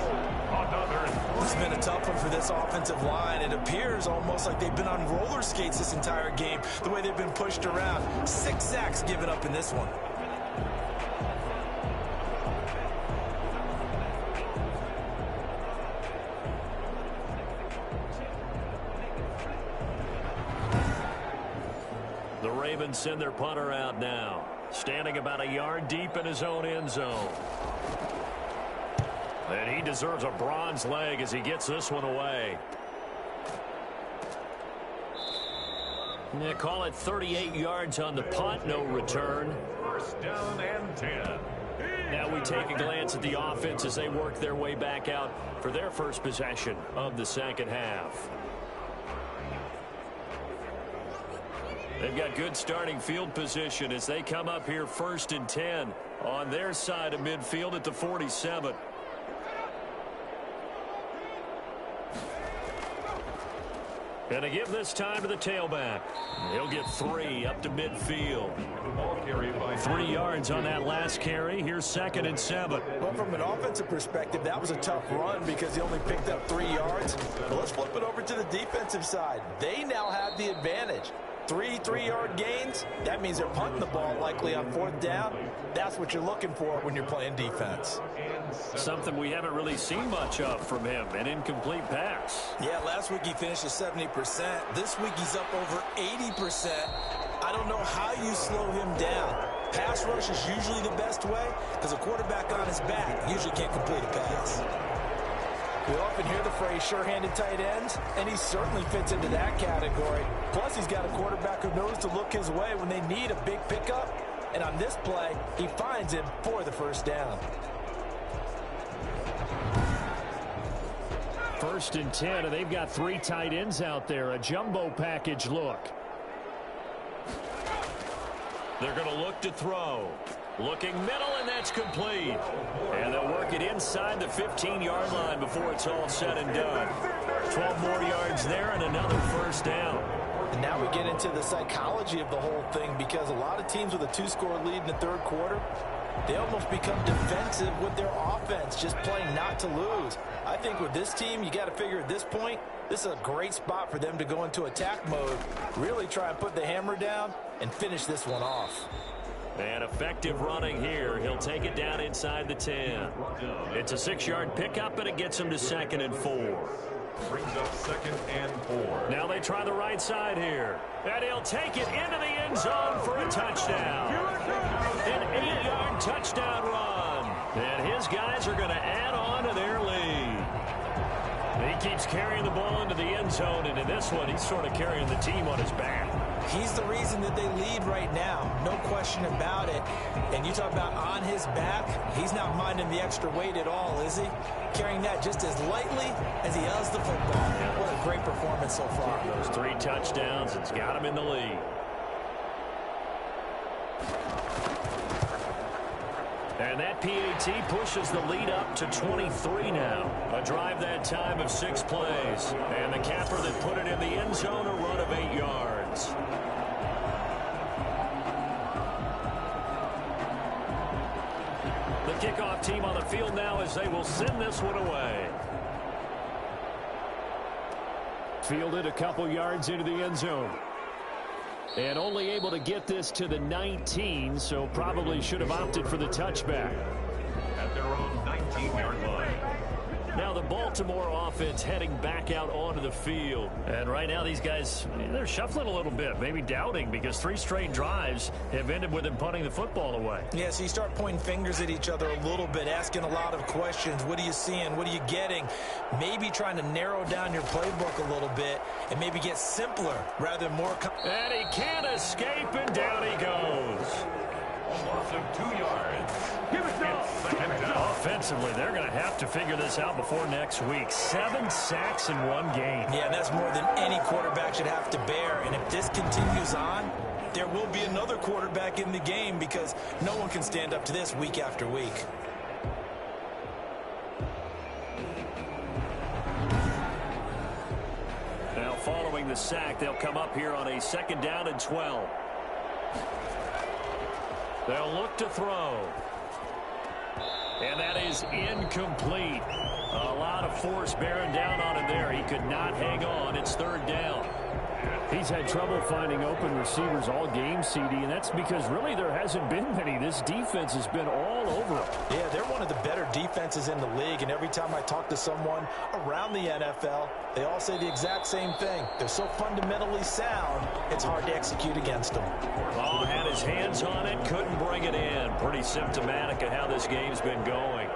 Another. This has been a tough one for this offensive line. It appears almost like they've been on roller skates this entire game, the way they've been pushed around. 6 sacks given up in this one. The Ravens send their punter out now, standing about a yard deep in his own end zone. And he deserves a bronze leg as he gets this one away. They call it 38 yards on the punt, no return. 1st down and 10. Now we take a glance at the offense as they work their way back out for their first possession of the second half. They've got good starting field position as they come up here 1st and 10 on their side of midfield at the 47. And to give this time to the tailback. He'll get 3 up to midfield. 3 yards on that last carry. Here's 2nd and 7. Well, from an offensive perspective, that was a tough run because he only picked up 3 yards. But let's flip it over to the defensive side. They now have the advantage. 3 3-yard gains, that means they're punting the ball likely on 4th down. That's what you're looking for when you're playing defense. Something we haven't really seen much of from him, an incomplete pass. Yeah, last week he finished at 70%. This week he's up over 80%. I don't know how you slow him down. Pass rush is usually the best way because a quarterback on his back usually can't complete a pass. We often hear the phrase sure-handed tight ends, and he certainly fits into that category. Plus, he's got a quarterback who knows to look his way when they need a big pickup. And on this play, he finds him for the 1st down. 1st and 10, and they've got 3 tight ends out there. A jumbo package look. They're going to look to throw. Looking middle, and that's complete. And they'll work it inside the 15-yard line before it's all said and done. 12 more yards there and another 1st down. And now we get into the psychology of the whole thing because a lot of teams with a 2-score lead in the 3rd quarter, they almost become defensive with their offense, just playing not to lose. I think with this team, you got to figure at this point, this is a great spot for them to go into attack mode, really try and put the hammer down and finish this one off. And effective running here. He'll take it down inside the 10. It's a 6-yard pickup, and it gets him to 2nd and 4. Brings up 2nd and 4. Now they try the right side here. And he'll take it into the end zone for a touchdown. An 8-yard touchdown run. And his guys are going to add on to their lead. He keeps carrying the ball into the end zone, and in this one, he's sort of carrying the team on his back. He's the reason that they lead right now, no question about it. And you talk about on his back, he's not minding the extra weight at all, is he? Carrying that just as lightly as he does the football. What a great performance so far. Those 3 touchdowns, it's got him in the lead. And that PAT pushes the lead up to 23 now. A drive that time of 6 plays. And the capper that put it in the end zone, a run of 8 yards. The kickoff team on the field now as they will send this one away. Fielded a couple yards into the end zone. And only able to get this to the 19, so probably should have opted for the touchback. At their own 19-yard line. Now the Baltimore offense heading back out onto the field. And right now these guys, they're shuffling a little bit, maybe doubting, because 3 straight drives have ended with them punting the football away. Yeah, so you start pointing fingers at each other a little bit, asking a lot of questions. What are you seeing? What are you getting? Maybe trying to narrow down your playbook a little bit and maybe get simpler rather than more. And he can't escape, and down he goes. A loss of 2 yards. It's second down. Offensively, they're going to have to figure this out before next week. 7 sacks in 1 game. Yeah, that's more than any quarterback should have to bear. And if this continues on, there will be another quarterback in the game because no one can stand up to this week after week. Now following the sack, they'll come up here on a 2nd down and 12. They'll look to throw. And that is incomplete. A lot of force bearing down on him there. He could not hang on. It's 3rd down. He's had trouble finding open receivers all game, CD, and that's because really there hasn't been many. This defense has been all over him. Yeah, they're one of the better defenses in the league, and every time I talk to someone around the NFL, they all say the exact same thing. They're so fundamentally sound, it's hard to execute against them. Ball had his hands on it, couldn't bring it in. Pretty symptomatic of how this game's been going.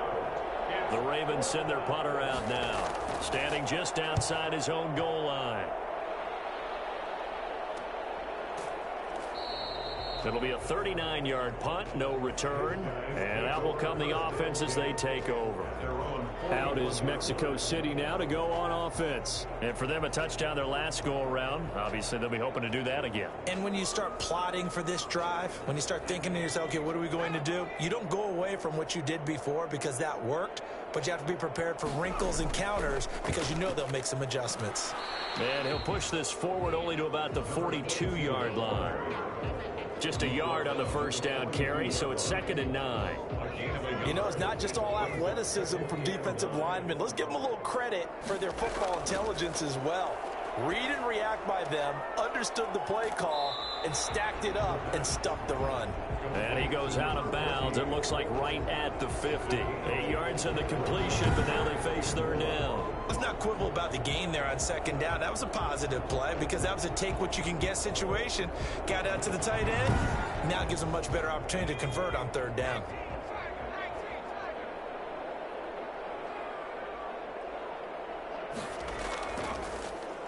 The Ravens send their punter out now, standing just outside his own goal line. It'll be a 39-yard punt, no return, and out will come the offense as they take over. Out is Mexico City now to go on offense. And for them, a touchdown their last go-around. Obviously, they'll be hoping to do that again. And when you start plotting for this drive, when you start thinking to yourself, okay, what are we going to do? You don't go away from what you did before because that worked, but you have to be prepared for wrinkles and counters because you know they'll make some adjustments. And he'll push this forward only to about the 42-yard line. Just a yard on the 1st down carry, so it's 2nd and 9. You know, it's not just all athleticism from defensive linemen. Let's give them a little credit for their football intelligence as well. Read and react by them, understood the play call, and stacked it up and stuffed the run. And he goes out of bounds. It looks like right at the 50. 8 yards on the completion, but now they face 3rd down. Let's not quibble about the gain there on 2nd down. That was a positive play because that was a take-what-you-can-get situation. Got out to the tight end. Now it gives them a much better opportunity to convert on 3rd down.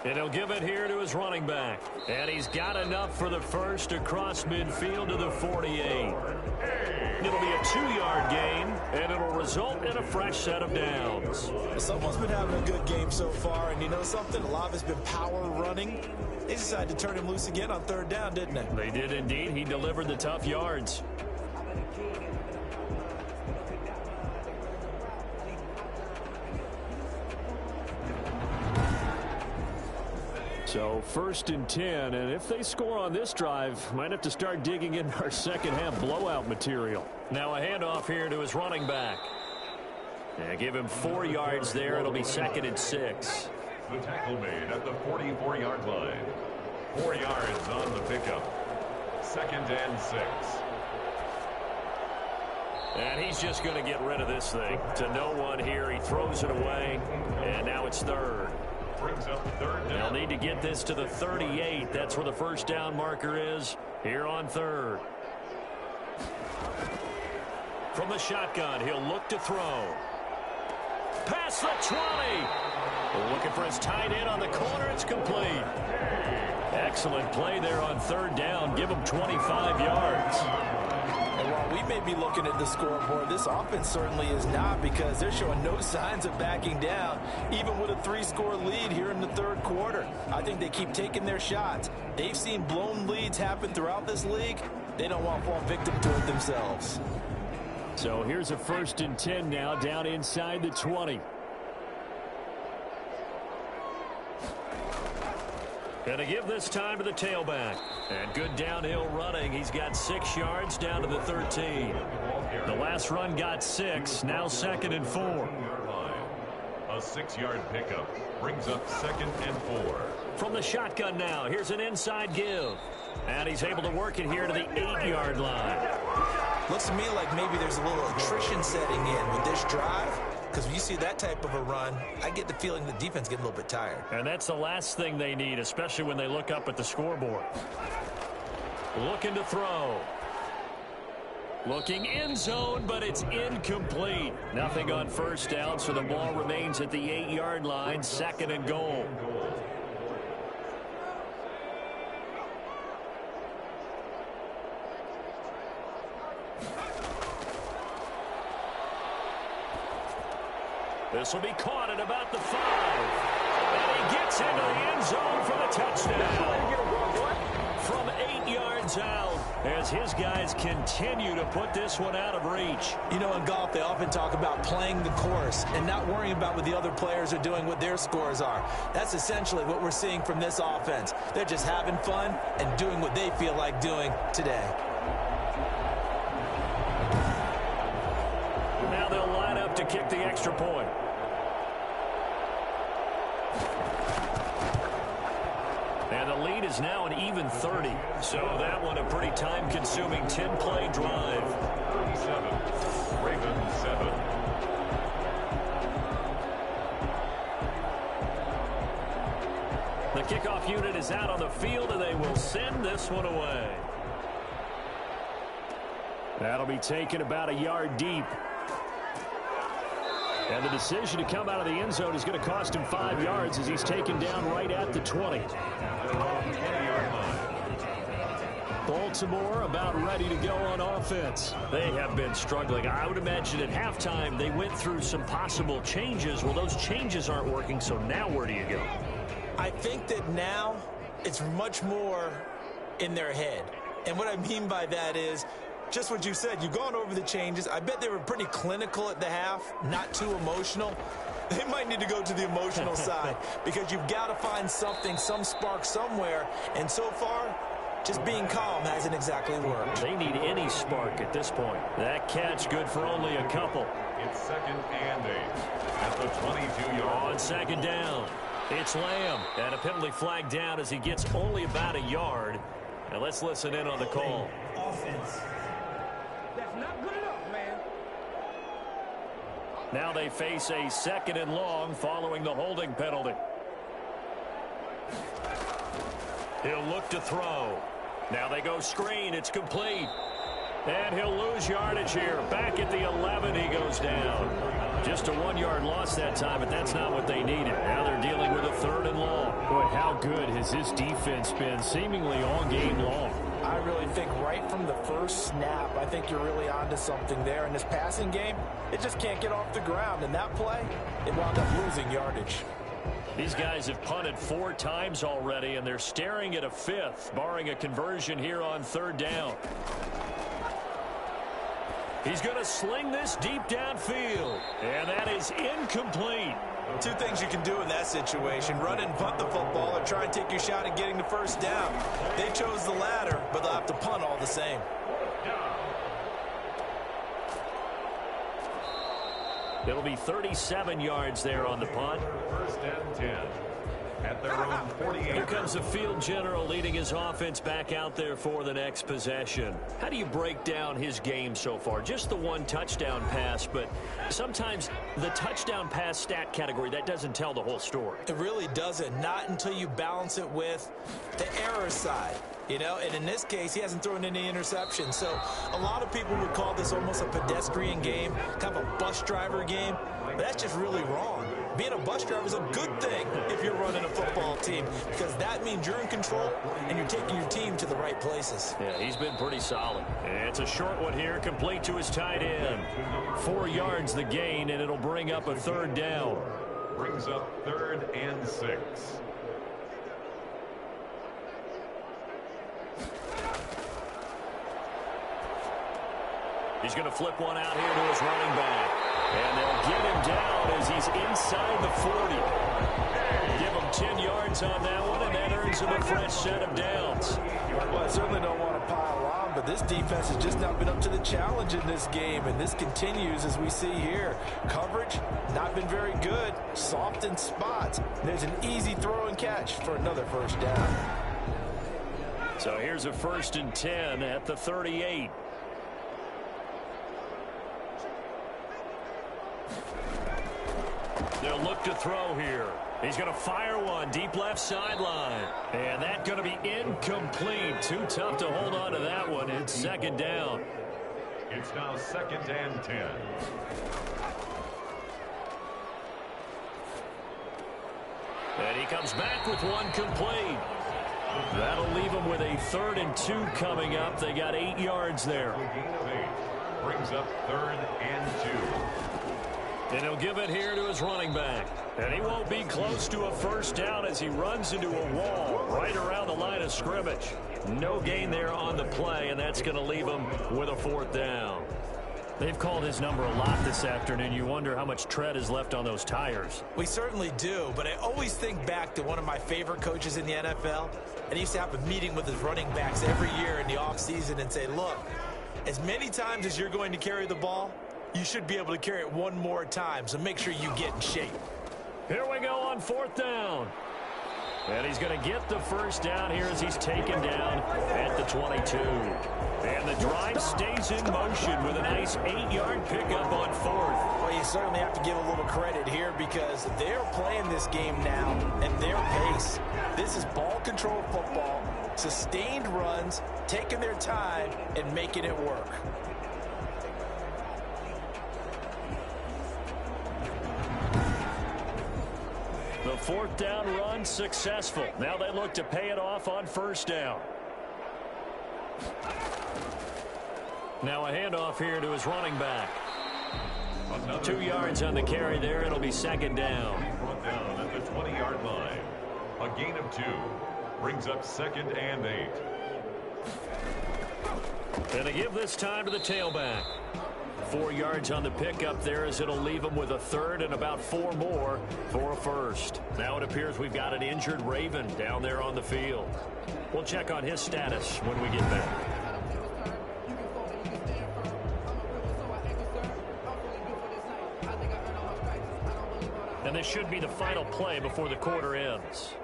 And he'll give it here to his running back. And he's got enough for the first across midfield to the 48. It'll be a 2-yard gain, and it'll result in a fresh set of downs. Someone's been having a good game so far, and you know something? A lot of it's been power running. They decided to turn him loose again on 3rd down, didn't they? They did indeed. He delivered the tough yards. So 1st and 10, and if they score on this drive, might have to start digging into our 2nd half blowout material. Now a handoff here to his running back. And give him 4 yards there. It'll be 2nd and 6. The tackle made at the 44-yard line. 4 yards on the pickup. 2nd and 6. And he's just going to get rid of this thing. To no one here. He throws it away. And now it's 3rd. Brings up 3rd down. They'll need to get this to the 38. That's where the 1st down marker is here on 3rd. From the shotgun, he'll look to throw. Past the 20. Looking for his tight end on the corner. It's complete. Excellent play there on 3rd down. Give him 25 yards. And while we may be looking at the scoreboard, this offense certainly is not because they're showing no signs of backing down, even with a 3-score lead here in the 3rd quarter. I think they keep taking their shots. They've seen blown leads happen throughout this league. They don't want to fall victim to it themselves. So here's a 1st and 10 now down inside the 20. Going to give this time to the tailback. And good downhill running. He's got 6 yards down to the 13. The last run got 6. Now 2nd and 4. A A 6-yard pickup brings up 2nd and 4. From the shotgun now, here's an inside give. And he's able to work it here to the 8-yard line. Looks to me like maybe there's a little attrition setting in with this drive. Because when you see that type of a run, I get the feeling the defense getting a little bit tired. And that's the last thing they need, especially when they look up at the scoreboard. Looking to throw. Looking end zone, but it's incomplete. Nothing on first down, so the ball remains at the 8-yard line, 2nd and goal. This will be caught at about the 5. And he gets into the end zone for the touchdown. From 8 yards out, as his guys continue to put this one out of reach. You know, in golf, they often talk about playing the course and not worrying about what the other players are doing, what their scores are. That's essentially what we're seeing from this offense. They're just having fun and doing what they feel like doing today. Now they'll line up to kick the extra point. And the lead is now an even 30. So that one a pretty time-consuming 10-play drive. 37, Ravens 7. The kickoff unit is out on the field, and they will send this one away. That'll be taken about a yard deep. And the decision to come out of the end zone is going to cost him 5 yards as he's taken down right at the 20. Baltimore about ready to go on offense. They have been struggling. I would imagine at halftime they went through some possible changes. Well, those changes aren't working, so now where do you go? I think that now it's much more in their head. And what I mean by that is just what you said. You've gone over the changes. I bet they were pretty clinical at the half, not too emotional. They might need to go to the emotional side because you've got to find something, some spark somewhere. And so far, just being calm hasn't exactly worked. They need any spark at this point. That catch good for only a couple. It's 2nd and 8 at the 22-yard. On 2nd down, it's Lamb. And a penalty flag down as he gets only about a yard. Now let's listen in on the call. Offense. That's not good enough, man. Now they face a 2nd and long following the holding penalty. He'll look to throw. Now they go screen. It's complete. And he'll lose yardage here. Back at the 11, he goes down. Just a 1-yard loss that time, but that's not what they needed. Now they're dealing with a 3rd and long. Boy, how good has this defense been seemingly all game long? I really think right from the first snap, I think you're really onto something there. In this passing game, it just can't get off the ground. And that play, it wound up losing yardage. These guys have punted 4 times already, and they're staring at a 5th, barring a conversion here on 3rd down. He's going to sling this deep downfield, and that is incomplete. 2 things you can do in that situation: run and punt the football, or try and take your shot at getting the first down. They chose the latter, but they'll have to punt all the same. It'll be 37 yards there on the punt. 1st and 10 at their own 48. Here comes the field general leading his offense back out there for the next possession. How do you break down his game so far? Just the 1 touchdown pass, but sometimes the touchdown pass stat category, that doesn't tell the whole story. It really doesn't, not until you balance it with the error side. You know, and in this case, he hasn't thrown any interceptions. So a lot of people would call this almost a pedestrian game, kind of a bus driver game. But that's just really wrong. Being a bus driver is a good thing if you're running a football team, because that means you're in control and you're taking your team to the right places. Yeah, he's been pretty solid. And it's a short one here, complete to his tight end. 4 yards the gain, and it'll bring up a 3rd down. Brings up 3rd and 6. He's going to flip one out here to his running back. And they'll get him down as he's inside the 40. Give him 10 yards on that one, and that earns him a fresh set of downs. Well, I certainly don't want to pile on, but this defense has just not been up to the challenge in this game, and this continues as we see here. Coverage, not been very good. Soft in spots. There's an easy throw and catch for another first down. So here's a 1st and 10 at the 38. They'll look to throw here. He's going to fire one deep left sideline. And that's going to be incomplete. Too tough to hold on to that one. It's 2nd down. It's now 2nd and 10. And he comes back with one complete. That'll leave him with a 3rd and 2 coming up. They got 8 yards there. A gain of 8 brings up 3rd and 2. And he'll give it here to his running back. And he won't be close to a first down as he runs into a wall right around the line of scrimmage. No gain there on the play, and that's going to leave him with a 4th down. They've called his number a lot this afternoon. You wonder how much tread is left on those tires. We certainly do, but I always think back to one of my favorite coaches in the NFL. And he used to have a meeting with his running backs every year in the offseason and say, look, as many times as you're going to carry the ball, you should be able to carry it one more time, so make sure you get in shape. Here we go on 4th down. And he's going to get the first down here as he's taken down at the 22. And the drive stays in motion with a nice 8-yard pickup on 4th. Well, you certainly have to give a little credit here because they're playing this game now at their pace. This is ball control football, sustained runs, taking their time, and making it work. The 4th down run successful. Now they look to pay it off on 1st down. Now a handoff here to his running back. 2 yards on the carry there. It'll be 2nd down. Brought down at the 20-yard line. A gain of 2 brings up 2nd and 8. And they give this time to the tailback. 4 yards on the pickup there as it'll leave him with a 3rd and about 4 more for a 1st. Now it appears we've got an injured Raven down there on the field. We'll check on his status when we get back. And this should be the final play before the quarter ends.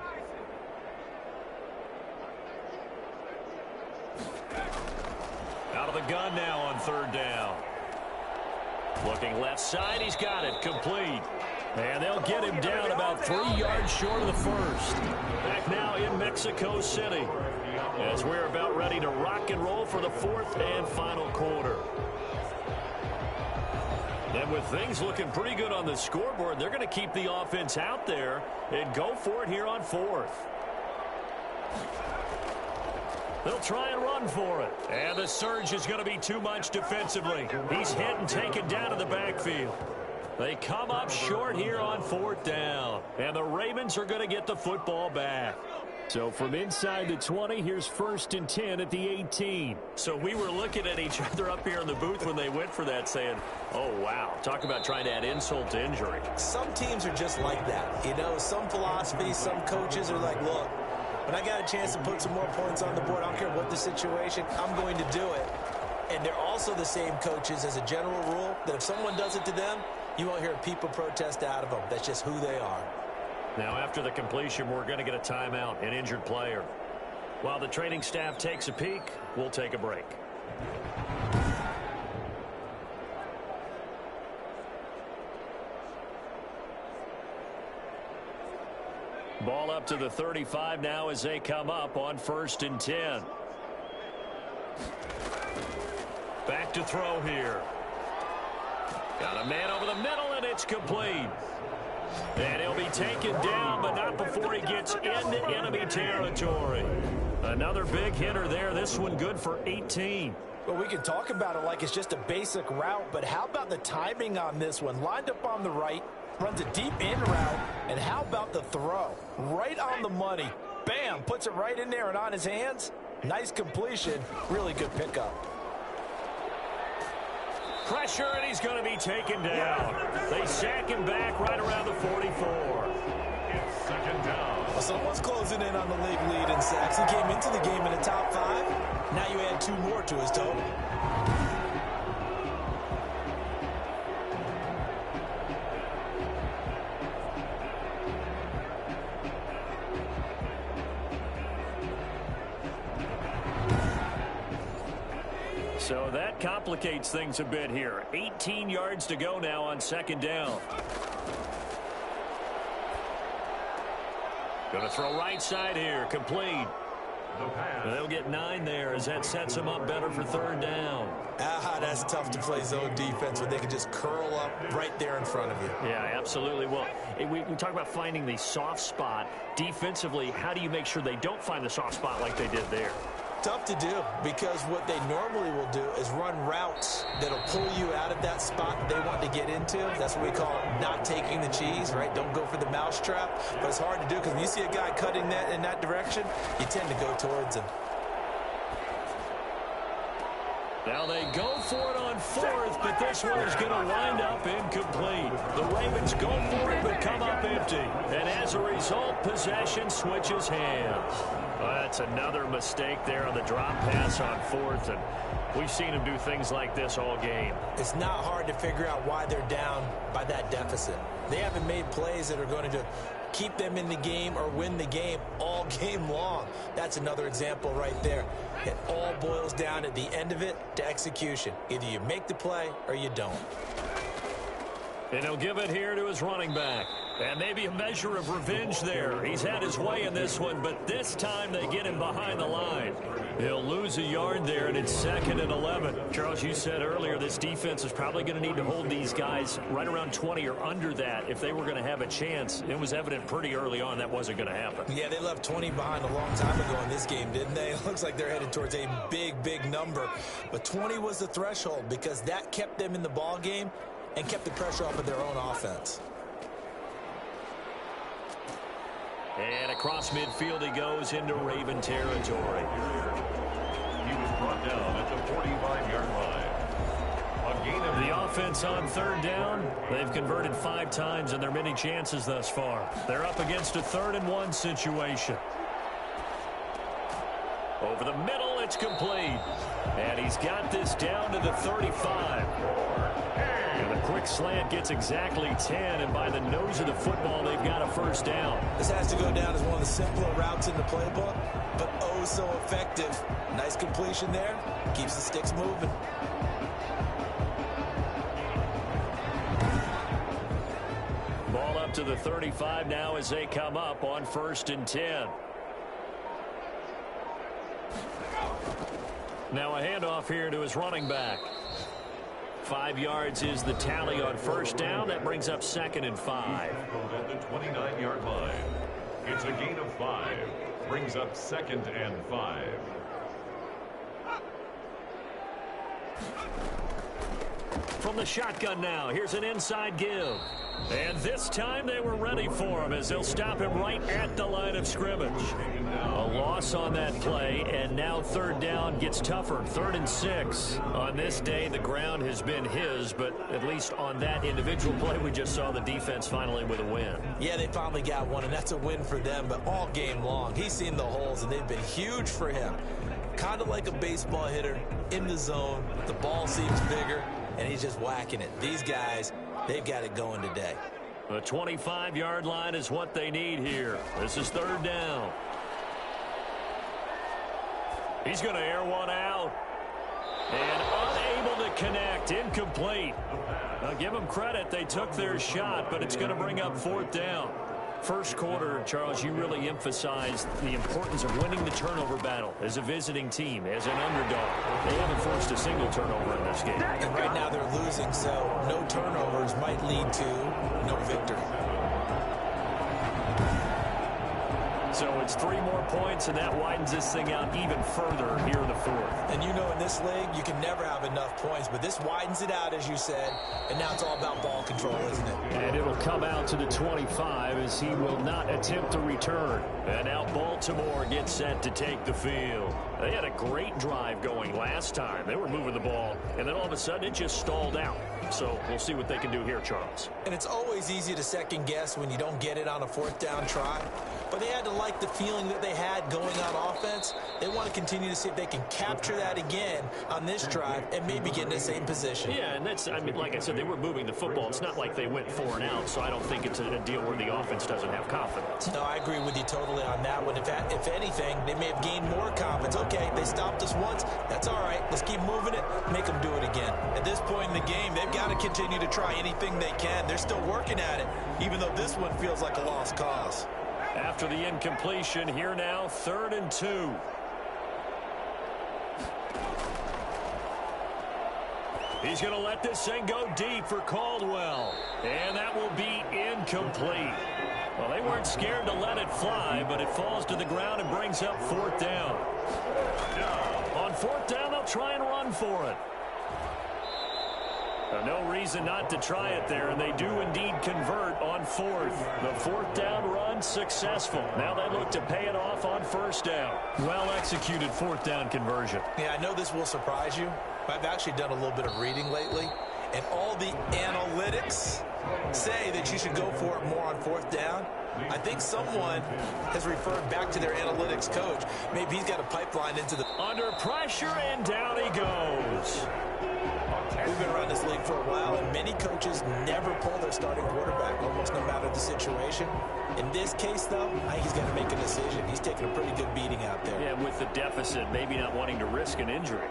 Out of the gun now on 3rd down. Looking left side, he's got it, complete. And they'll get him down about 3 yards short of the 1st. Back now in Mexico City as we're about ready to rock and roll for the 4th and final quarter. And with things looking pretty good on the scoreboard, they're going to keep the offense out there and go for it here on 4th. They'll try and run for it. And the surge is going to be too much defensively. He's hit and taken down to the backfield. They come up short here on 4th down. And the Ravens are going to get the football back. So from inside the 20, here's 1st and 10 at the 18. So we were looking at each other up here in the booth when they went for that saying, oh, wow, talk about trying to add insult to injury. Some teams are just like that. You know, some philosophies, some coaches are like, look, when I got a chance to put some more points on the board, I don't care what the situation, I'm going to do it. And they're also the same coaches as a general rule that if someone does it to them, you won't hear people protest out of them. That's just who they are. Now after the completion, we're going to get a timeout, an injured player. While the training staff takes a peek, we'll take a break. Ball up to the 35 now as they come up on 1st and 10. Back to throw here. Got a man over the middle, and it's complete. And he'll be taken down, but not before he gets into enemy territory. Another big hitter there. This one good for 18. Well, we can talk about it like it's just a basic route, but how about the timing on this one? Lined up on the right, runs a deep in route, and how about the throw? Right on the money. Bam, puts it right in there and on his hands. Nice completion, really good pickup. Pressure, and he's going to be taken down. They sack him back right around the 44. It's second down. Well, someone's closing in on the league lead in sacks. He came into the game in the top 5. Now you add 2 more to his total. So that complicates things a bit here. 18 yards to go now on second down. Going to throw right side here. Complete. They'll get 9 there as that sets them up better for third down. That's tough to play zone defense when they can just curl up right there in front of you. Yeah, absolutely. Well, we talk about finding the soft spot. Defensively, how do you make sure they don't find the soft spot like they did there? Tough to do, because what they normally will do is run routes that'll pull you out of that spot they want to get into. That's what we call not taking the cheese, right? Don't go for the mousetrap. But it's hard to do because when you see a guy cutting that in that direction, you tend to go towards him. Now they go for it on 4th, but this one is going to wind up incomplete. The Ravens go for it, but come up empty. And as a result, possession switches hands. Well, that's another mistake there on the drop pass on 4th, and we've seen him do things like this all game. It's not hard to figure out why they're down by that deficit. They haven't made plays that are going to keep them in the game or win the game all game long. That's another example right there. It all boils down at the end of it to execution. Either you make the play or you don't. And he'll give it here to his running back. And maybe a measure of revenge there. He's had his way in this one, but this time they get him behind the line. He'll lose a yard there, and it's 2nd and 11. Charles, you said earlier this defense is probably going to need to hold these guys right around 20 or under that if they were going to have a chance. It was evident pretty early on that wasn't going to happen. Yeah, they left 20 behind a long time ago in this game, didn't they? It looks like they're headed towards a big, big number. But 20 was the threshold because that kept them in the ball game and kept the pressure off of their own offense. And across midfield he goes into Raven territory. He was brought down at the 45-yard line. A gain of The offense on third down, they've converted 5 times in their many chances thus far. They're up against a 3rd and 1 situation. Over the middle, it's complete. And he's got this down to the 35. And the quick slant gets exactly 10, and by the nose of the football, they've got a first down. This has to go down as one of the simpler routes in the playbook, but oh so effective. Nice completion there. Keeps the sticks moving. Ball up to the 35 now as they come up on 1st and 10. Now a handoff here to his running back. 5 yards is the tally on first down. That brings up 2nd and 5. at the 29-yard line. It's a gain of 5. Brings up 2nd and 5. From the shotgun now, here's an inside give. And this time they were ready for him as they'll stop him right at the line of scrimmage. A loss on that play, and now third down gets tougher. 3rd and 6. On this day, the ground has been his, but at least on that individual play, we just saw the defense finally with a win. Yeah, they finally got one, and that's a win for them, but all game long, he's seen the holes, and they've been huge for him. Kind of like a baseball hitter in the zone. The ball seems bigger, and he's just whacking it. These guys, they've got it going today. The 25-yard line is what they need here. This is 3rd down. He's going to air one out. And unable to connect. Incomplete. Now, give them credit. They took their shot, but it's going to bring up 4th down. First quarter, Charles, you really emphasized the importance of winning the turnover battle as a visiting team, as an underdog. They haven't forced a single turnover in this game. And right now they're losing, so no turnovers might lead to no victory. So it's 3 more points, and that widens this thing out even further here in the 4th. And you know in this league, you can never have enough points, but this widens it out, as you said, and now it's all about ball control, isn't it? And it'll come out to the 25 as he will not attempt to return. And now Baltimore gets set to take the field. They had a great drive going last time. They were moving the ball, and then all of a sudden it just stalled out. So we'll see what they can do here, Charles. And it's always easy to second guess when you don't get it on a fourth down try. But they had to like the feeling that they had going on offense. They want to continue to see if they can capture that again on this drive and maybe get in the same position. Yeah, and that's, I mean, like I said, they were moving the football. It's not like they went 4 and out, so I don't think it's a deal where the offense doesn't have confidence. No, I agree with you totally on that one. If anything, they may have gained more confidence. Okay, they stopped us once. That's all right. Let's keep moving it. Make them do it again. At this point in the game, they've got to continue to try anything they can. They're still working at it, even though this one feels like a lost cause. After the incompletion, here now, 3rd and 2. He's going to let this thing go deep for Caldwell. And that will be incomplete. Well, they weren't scared to let it fly, but it falls to the ground and brings up 4th down. On 4th down, they'll try and run for it. No reason not to try it there, and they do indeed convert on 4th. The 4th down run successful. Now they look to pay it off on 1st down. Well-executed 4th down conversion. Yeah, I know this will surprise you. I've actually done a little bit of reading lately, and all the analytics say that you should go for it more on 4th down. I think someone has referred back to their analytics coach. Maybe he's got a pipeline into the... Under pressure, and down he goes. We've been around this league for a while, and many coaches never pull their starting quarterback, almost no matter the situation. In this case, though, I think he's got to make a decision. He's taking a pretty good beating out there. Yeah, with the deficit, maybe not wanting to risk an injury.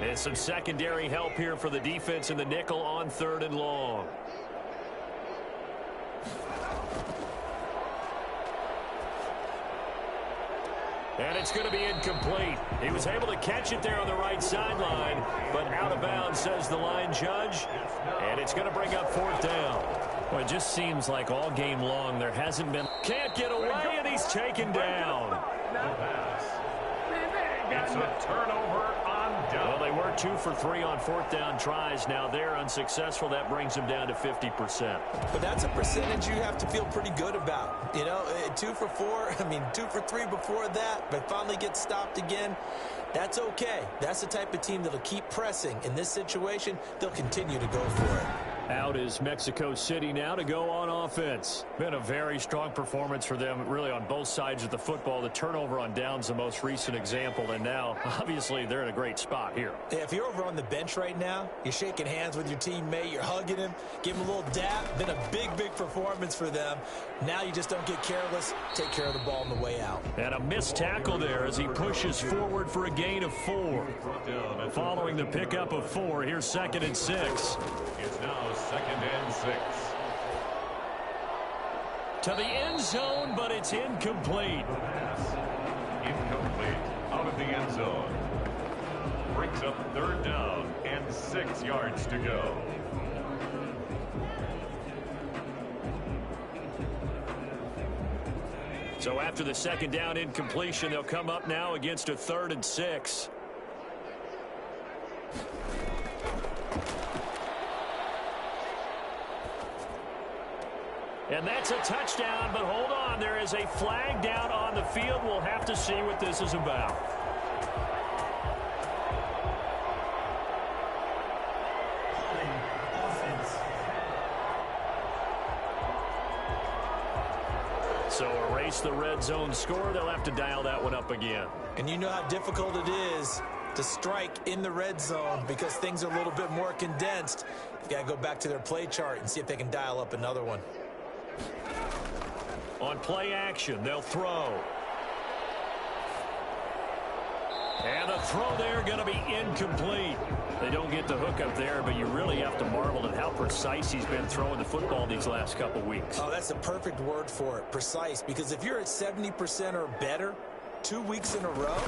And some secondary help here for the defense in the nickel on 3rd and long. And it's going to be incomplete. He was able to catch it there on the right sideline, but out of bounds, says the line judge. And it's going to bring up 4th down. Well, it just seems like all game long there hasn't been... Can't get away, and he's taken down. It's a turnover on down. Well, they were 2 for 3 on 4th down tries. Now they're unsuccessful. That brings them down to 50%. But that's a percentage you have to feel pretty good about. You know, 2 for 4, 2 for 3 before that, but finally get stopped again. That's okay. That's the type of team that'll keep pressing. In this situation, they'll continue to go for it. Out is Mexico City now to go on offense. Been a very strong performance for them, really, on both sides of the football. The turnover on downs, the most recent example, and now, obviously, they're in a great spot here. Yeah, if you're over on the bench right now, you're shaking hands with your teammate, you're hugging him, give him a little dap. Been a big, big performance for them. Now you just don't get careless. Take care of the ball on the way out. And a missed tackle there as he pushes forward for a gain of 4. Following the pickup of 4, here's 2nd and 6. It's now 2nd and 6. To the end zone, but it's incomplete. Incomplete. Out of the end zone. Brings up 3rd down and 6 yards to go. So after the 2nd down incompletion, they'll come up now against a 3rd and 6. And that's a touchdown, but hold on. There is a flag down on the field. We'll have to see what this is about. So erase the red zone score. They'll have to dial that one up again. And you know how difficult it is to strike in the red zone because things are a little bit more condensed. You got to go back to their play chart and see if they can dial up another one. On play action, they'll throw. And the throw there going to be incomplete. They don't get the hook up there, but you really have to marvel at how precise he's been throwing the football these last couple weeks. Oh, that's a perfect word for it, precise, because if you're at 70% or better 2 weeks in a row,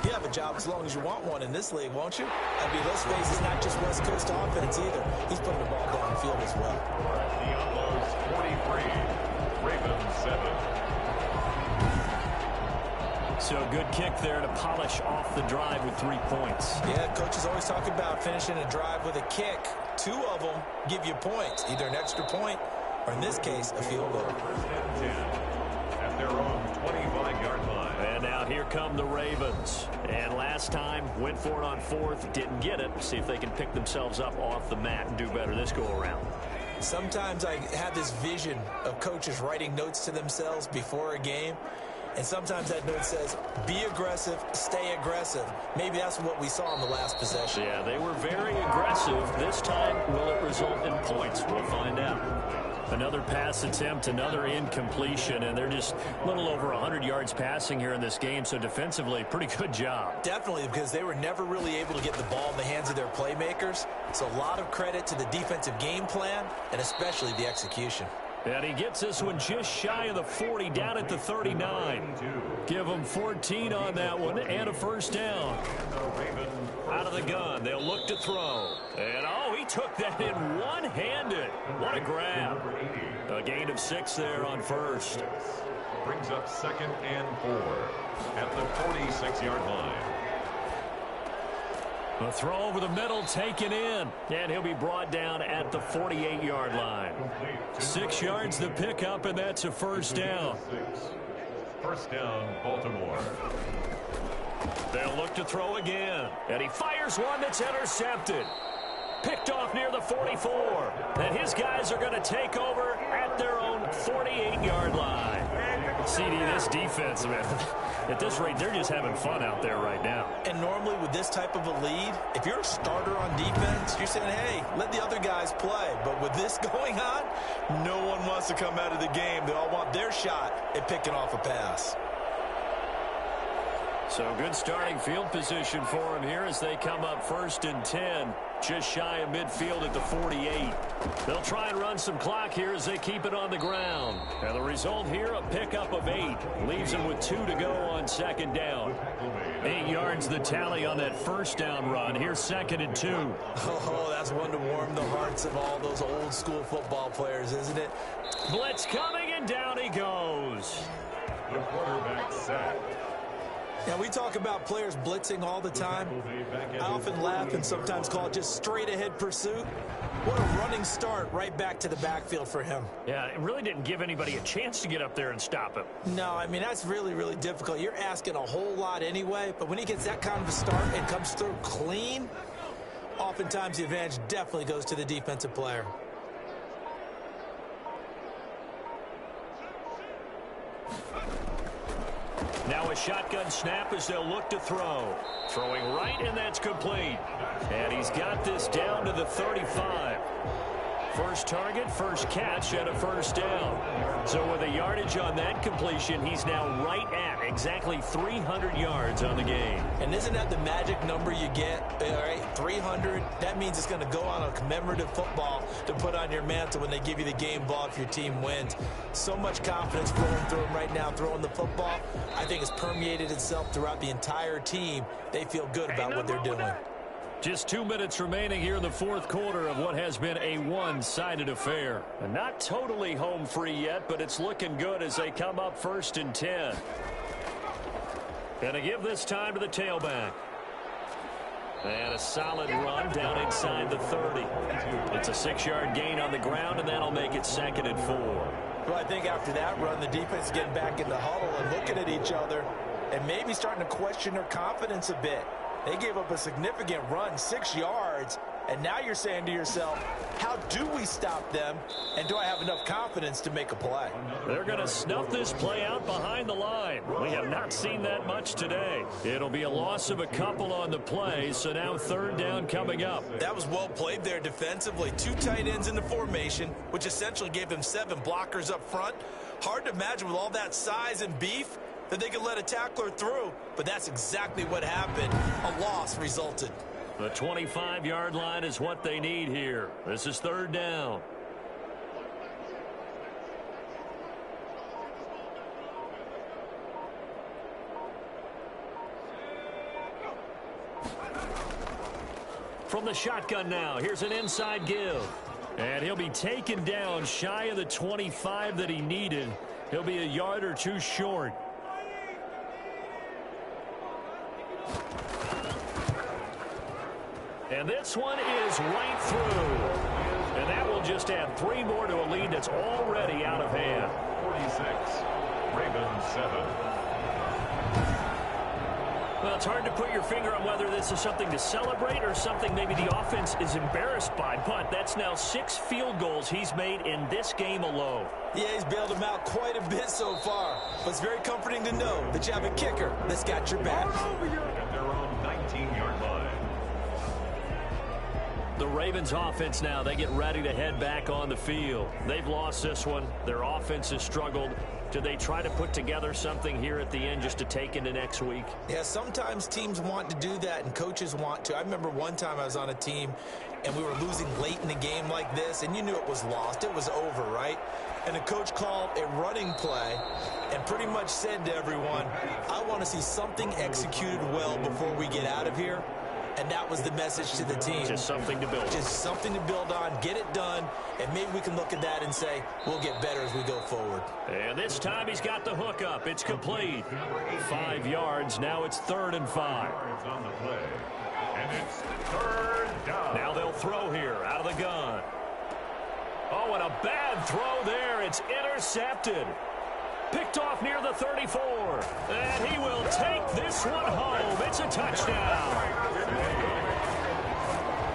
you have a job as long as you want one in this league, won't you? I mean, let's face it, it's not just West Coast offense either. He's putting the ball downfield as well. Diablos 43, Ravens 7. So good kick there to polish off the drive with 3 points. Yeah, coaches always talk about finishing a drive with a kick. 2 of them give you points, either an extra point or, in this case, a field goal. First and 10 at their own 25-yard line. And now here come the Ravens. And last time, went for it on 4th, didn't get it. See if they can pick themselves up off the mat and do better this go-around. Sometimes I have this vision of coaches writing notes to themselves before a game. And sometimes that note says, be aggressive, stay aggressive. Maybe that's what we saw in the last possession. Yeah, they were very aggressive. This time, will it result in points? We'll find out. Another pass attempt, another incompletion, and they're just a little over 100 yards passing here in this game, so defensively, pretty good job. Definitely, because they were never really able to get the ball in the hands of their playmakers. So a lot of credit to the defensive game plan, and especially the execution. And he gets this one just shy of the 40, down at the 39. Give him 14 on that one, and a first down. Out of the gun, they'll look to throw. And, oh, he took that in one-handed. What a grab. A gain of 6 there on first. Brings up 2nd and 4 at the 46-yard line. A throw over the middle taken in, and he'll be brought down at the 48-yard line. 6 yards the pickup, and that's a first down. First down, Baltimore. They'll look to throw again, and he fires one that's intercepted. Picked off near the 44, and his guys are going to take over at their own 48-yard line. CD, this defense, man, at this rate, they're just having fun out there right now. And normally with this type of a lead, if you're a starter on defense, you're saying, hey, let the other guys play. But with this going on, no one wants to come out of the game. They all want their shot at picking off a pass. So good starting field position for him here as they come up 1st and 10. Just shy of midfield at the 48. They'll try and run some clock here as they keep it on the ground. And the result here, a pickup of 8. Leaves them with 2 to go on 2nd down. 8 yards the tally on that first down run. Here's 2nd and 2. Oh, that's one to warm the hearts of all those old school football players, isn't it? Blitz coming, and down he goes. The quarterback sack. Yeah, we talk about players blitzing all the time. I often laugh and sometimes call it just straight-ahead pursuit. What a running start right back to the backfield for him. Yeah, it really didn't give anybody a chance to get up there and stop him. No, I mean, that's really, really difficult. You're asking a whole lot anyway, but when he gets that kind of a start and comes through clean, oftentimes the advantage definitely goes to the defensive player. Now a shotgun snap as they'll look to throw. Throwing right, and that's complete. And he's got this down to the 35. First target, first catch, and a first down. So with a yardage on that completion, he's now right at exactly 300 yards on the game. And isn't that the magic number you get? All right, 300. That means it's going to go on a commemorative football to put on your mantle when they give you the game ball if your team wins. So much confidence flowing through him right now, throwing the football. I think it's permeated itself throughout the entire team. They feel good about what they're doing. Just 2 minutes remaining here in the 4th quarter of what has been a one-sided affair. And not totally home free yet, but it's looking good as they come up 1st and 10. Gonna give this time to the tailback. And a solid run down inside the 30. It's a 6-yard gain on the ground, and that'll make it 2nd and 4. Well, I think after that run, the defense is getting back in the huddle and looking at each other and maybe starting to question their confidence a bit. They gave up a significant run, 6 yards, and now you're saying to yourself, how do we stop them, and do I have enough confidence to make a play? They're going to snuff this play out behind the line. We have not seen that much today. It'll be a loss of a couple on the play, so now 3rd down coming up. That was well played there defensively. 2 tight ends in the formation, which essentially gave them 7 blockers up front. Hard to imagine with all that size and beef that they could let a tackler through, but that's exactly what happened. A loss resulted. The 25-yard line is what they need here. This is 3rd down. From the shotgun now, here's an inside give. And he'll be taken down shy of the 25 that he needed. He'll be a yard or 2 short. And this one is right through. And that will just add 3 more to a lead that's already out of hand. 46, Ravens 7. Well, it's hard to put your finger on whether this is something to celebrate or something maybe the offense is embarrassed by. But that's now 6 field goals he's made in this game alone. Yeah, he's bailed them out quite a bit so far. But it's very comforting to know that you have a kicker that's got your back. At their own 19-yard line. The Ravens offense now, they get ready to head back on the field. They've lost this one. Their offense has struggled. Do they try to put together something here at the end just to take into next week? Yeah, sometimes teams want to do that and coaches want to. I remember one time I was on a team and we were losing late in a game like this, and you knew it was lost. It was over, right? And the coach called a running play and pretty much said to everyone, I want to see something executed well before we get out of here. And that was the message to the team. Just something to build on. Just something to build on, get it done, and maybe we can look at that and say, we'll get better as we go forward. And this time he's got the hook up. It's complete. 5 yards. Now it's 3rd and 5. On the play. And it's 3rd down. Now they'll throw here out of the gun. Oh, and a bad throw there. It's intercepted. Picked off near the 34. And he will take this one home. It's a touchdown.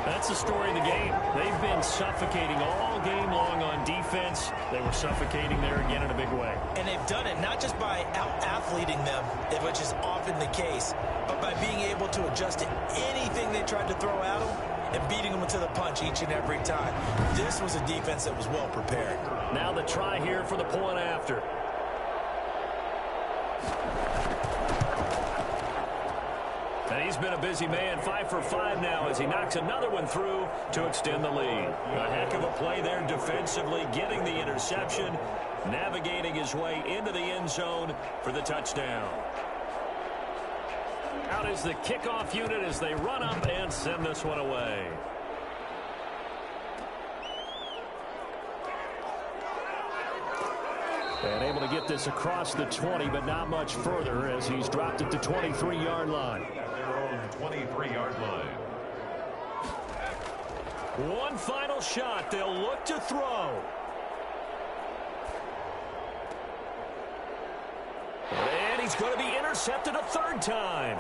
That's the story of the game. They've been suffocating all game long on defense. They were suffocating there again in a big way. And they've done it not just by out-athleting them, which is often the case, but by being able to adjust to anything they tried to throw at them and beating them to the punch each and every time. This was a defense that was well prepared. Now the try here for the point after. And he's been a busy man, 5 for 5 now as he knocks another one through to extend the lead. A heck of a play there defensively, getting the interception, navigating his way into the end zone for the touchdown. Out is the kickoff unit as they run up and send this one away. And able to get this across the 20, but not much further as he's dropped at the 23-yard line. At their own 23-yard line. One final shot. They'll look to throw. And he's going to be intercepted a 3rd time.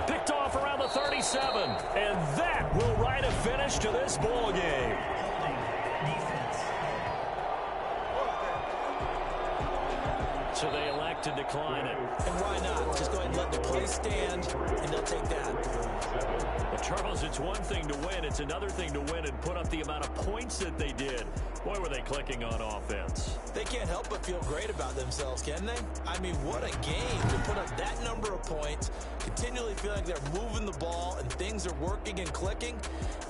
Picked off around the 37. And that will write a finish to this ball game. So they elect to decline it. And why not? Just go ahead and let the play stand, and they'll take that. Well, Charles, it's one thing to win. It's another thing to win and put up the amount of points that they did. Boy, were they clicking on offense. They can't help but feel great about themselves, can they? I mean, what a game to put up that number of points, continually feel like they're moving the ball and things are working and clicking.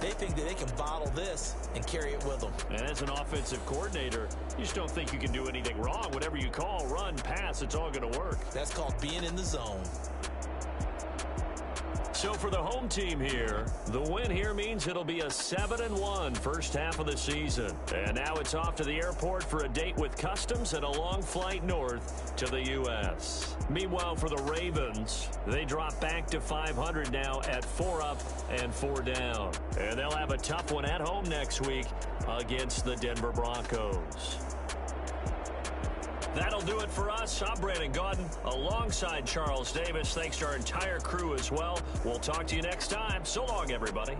They think that they can bottle this and carry it with them. And as an offensive coordinator, you just don't think you can do anything wrong. Whatever you call, run, pass, it's all going to work. That's called being in the zone. So for the home team here, the win here means it'll be a 7-1 first half of the season. And now it's off to the airport for a date with Customs and a long flight north to the U.S. Meanwhile, for the Ravens, they drop back to 500 now at 4 up and 4 down. And they'll have a tough one at home next week against the Denver Broncos. That'll do it for us. I'm Brandon Gaudin alongside Charles Davis. Thanks to our entire crew as well. We'll talk to you next time. So long, everybody.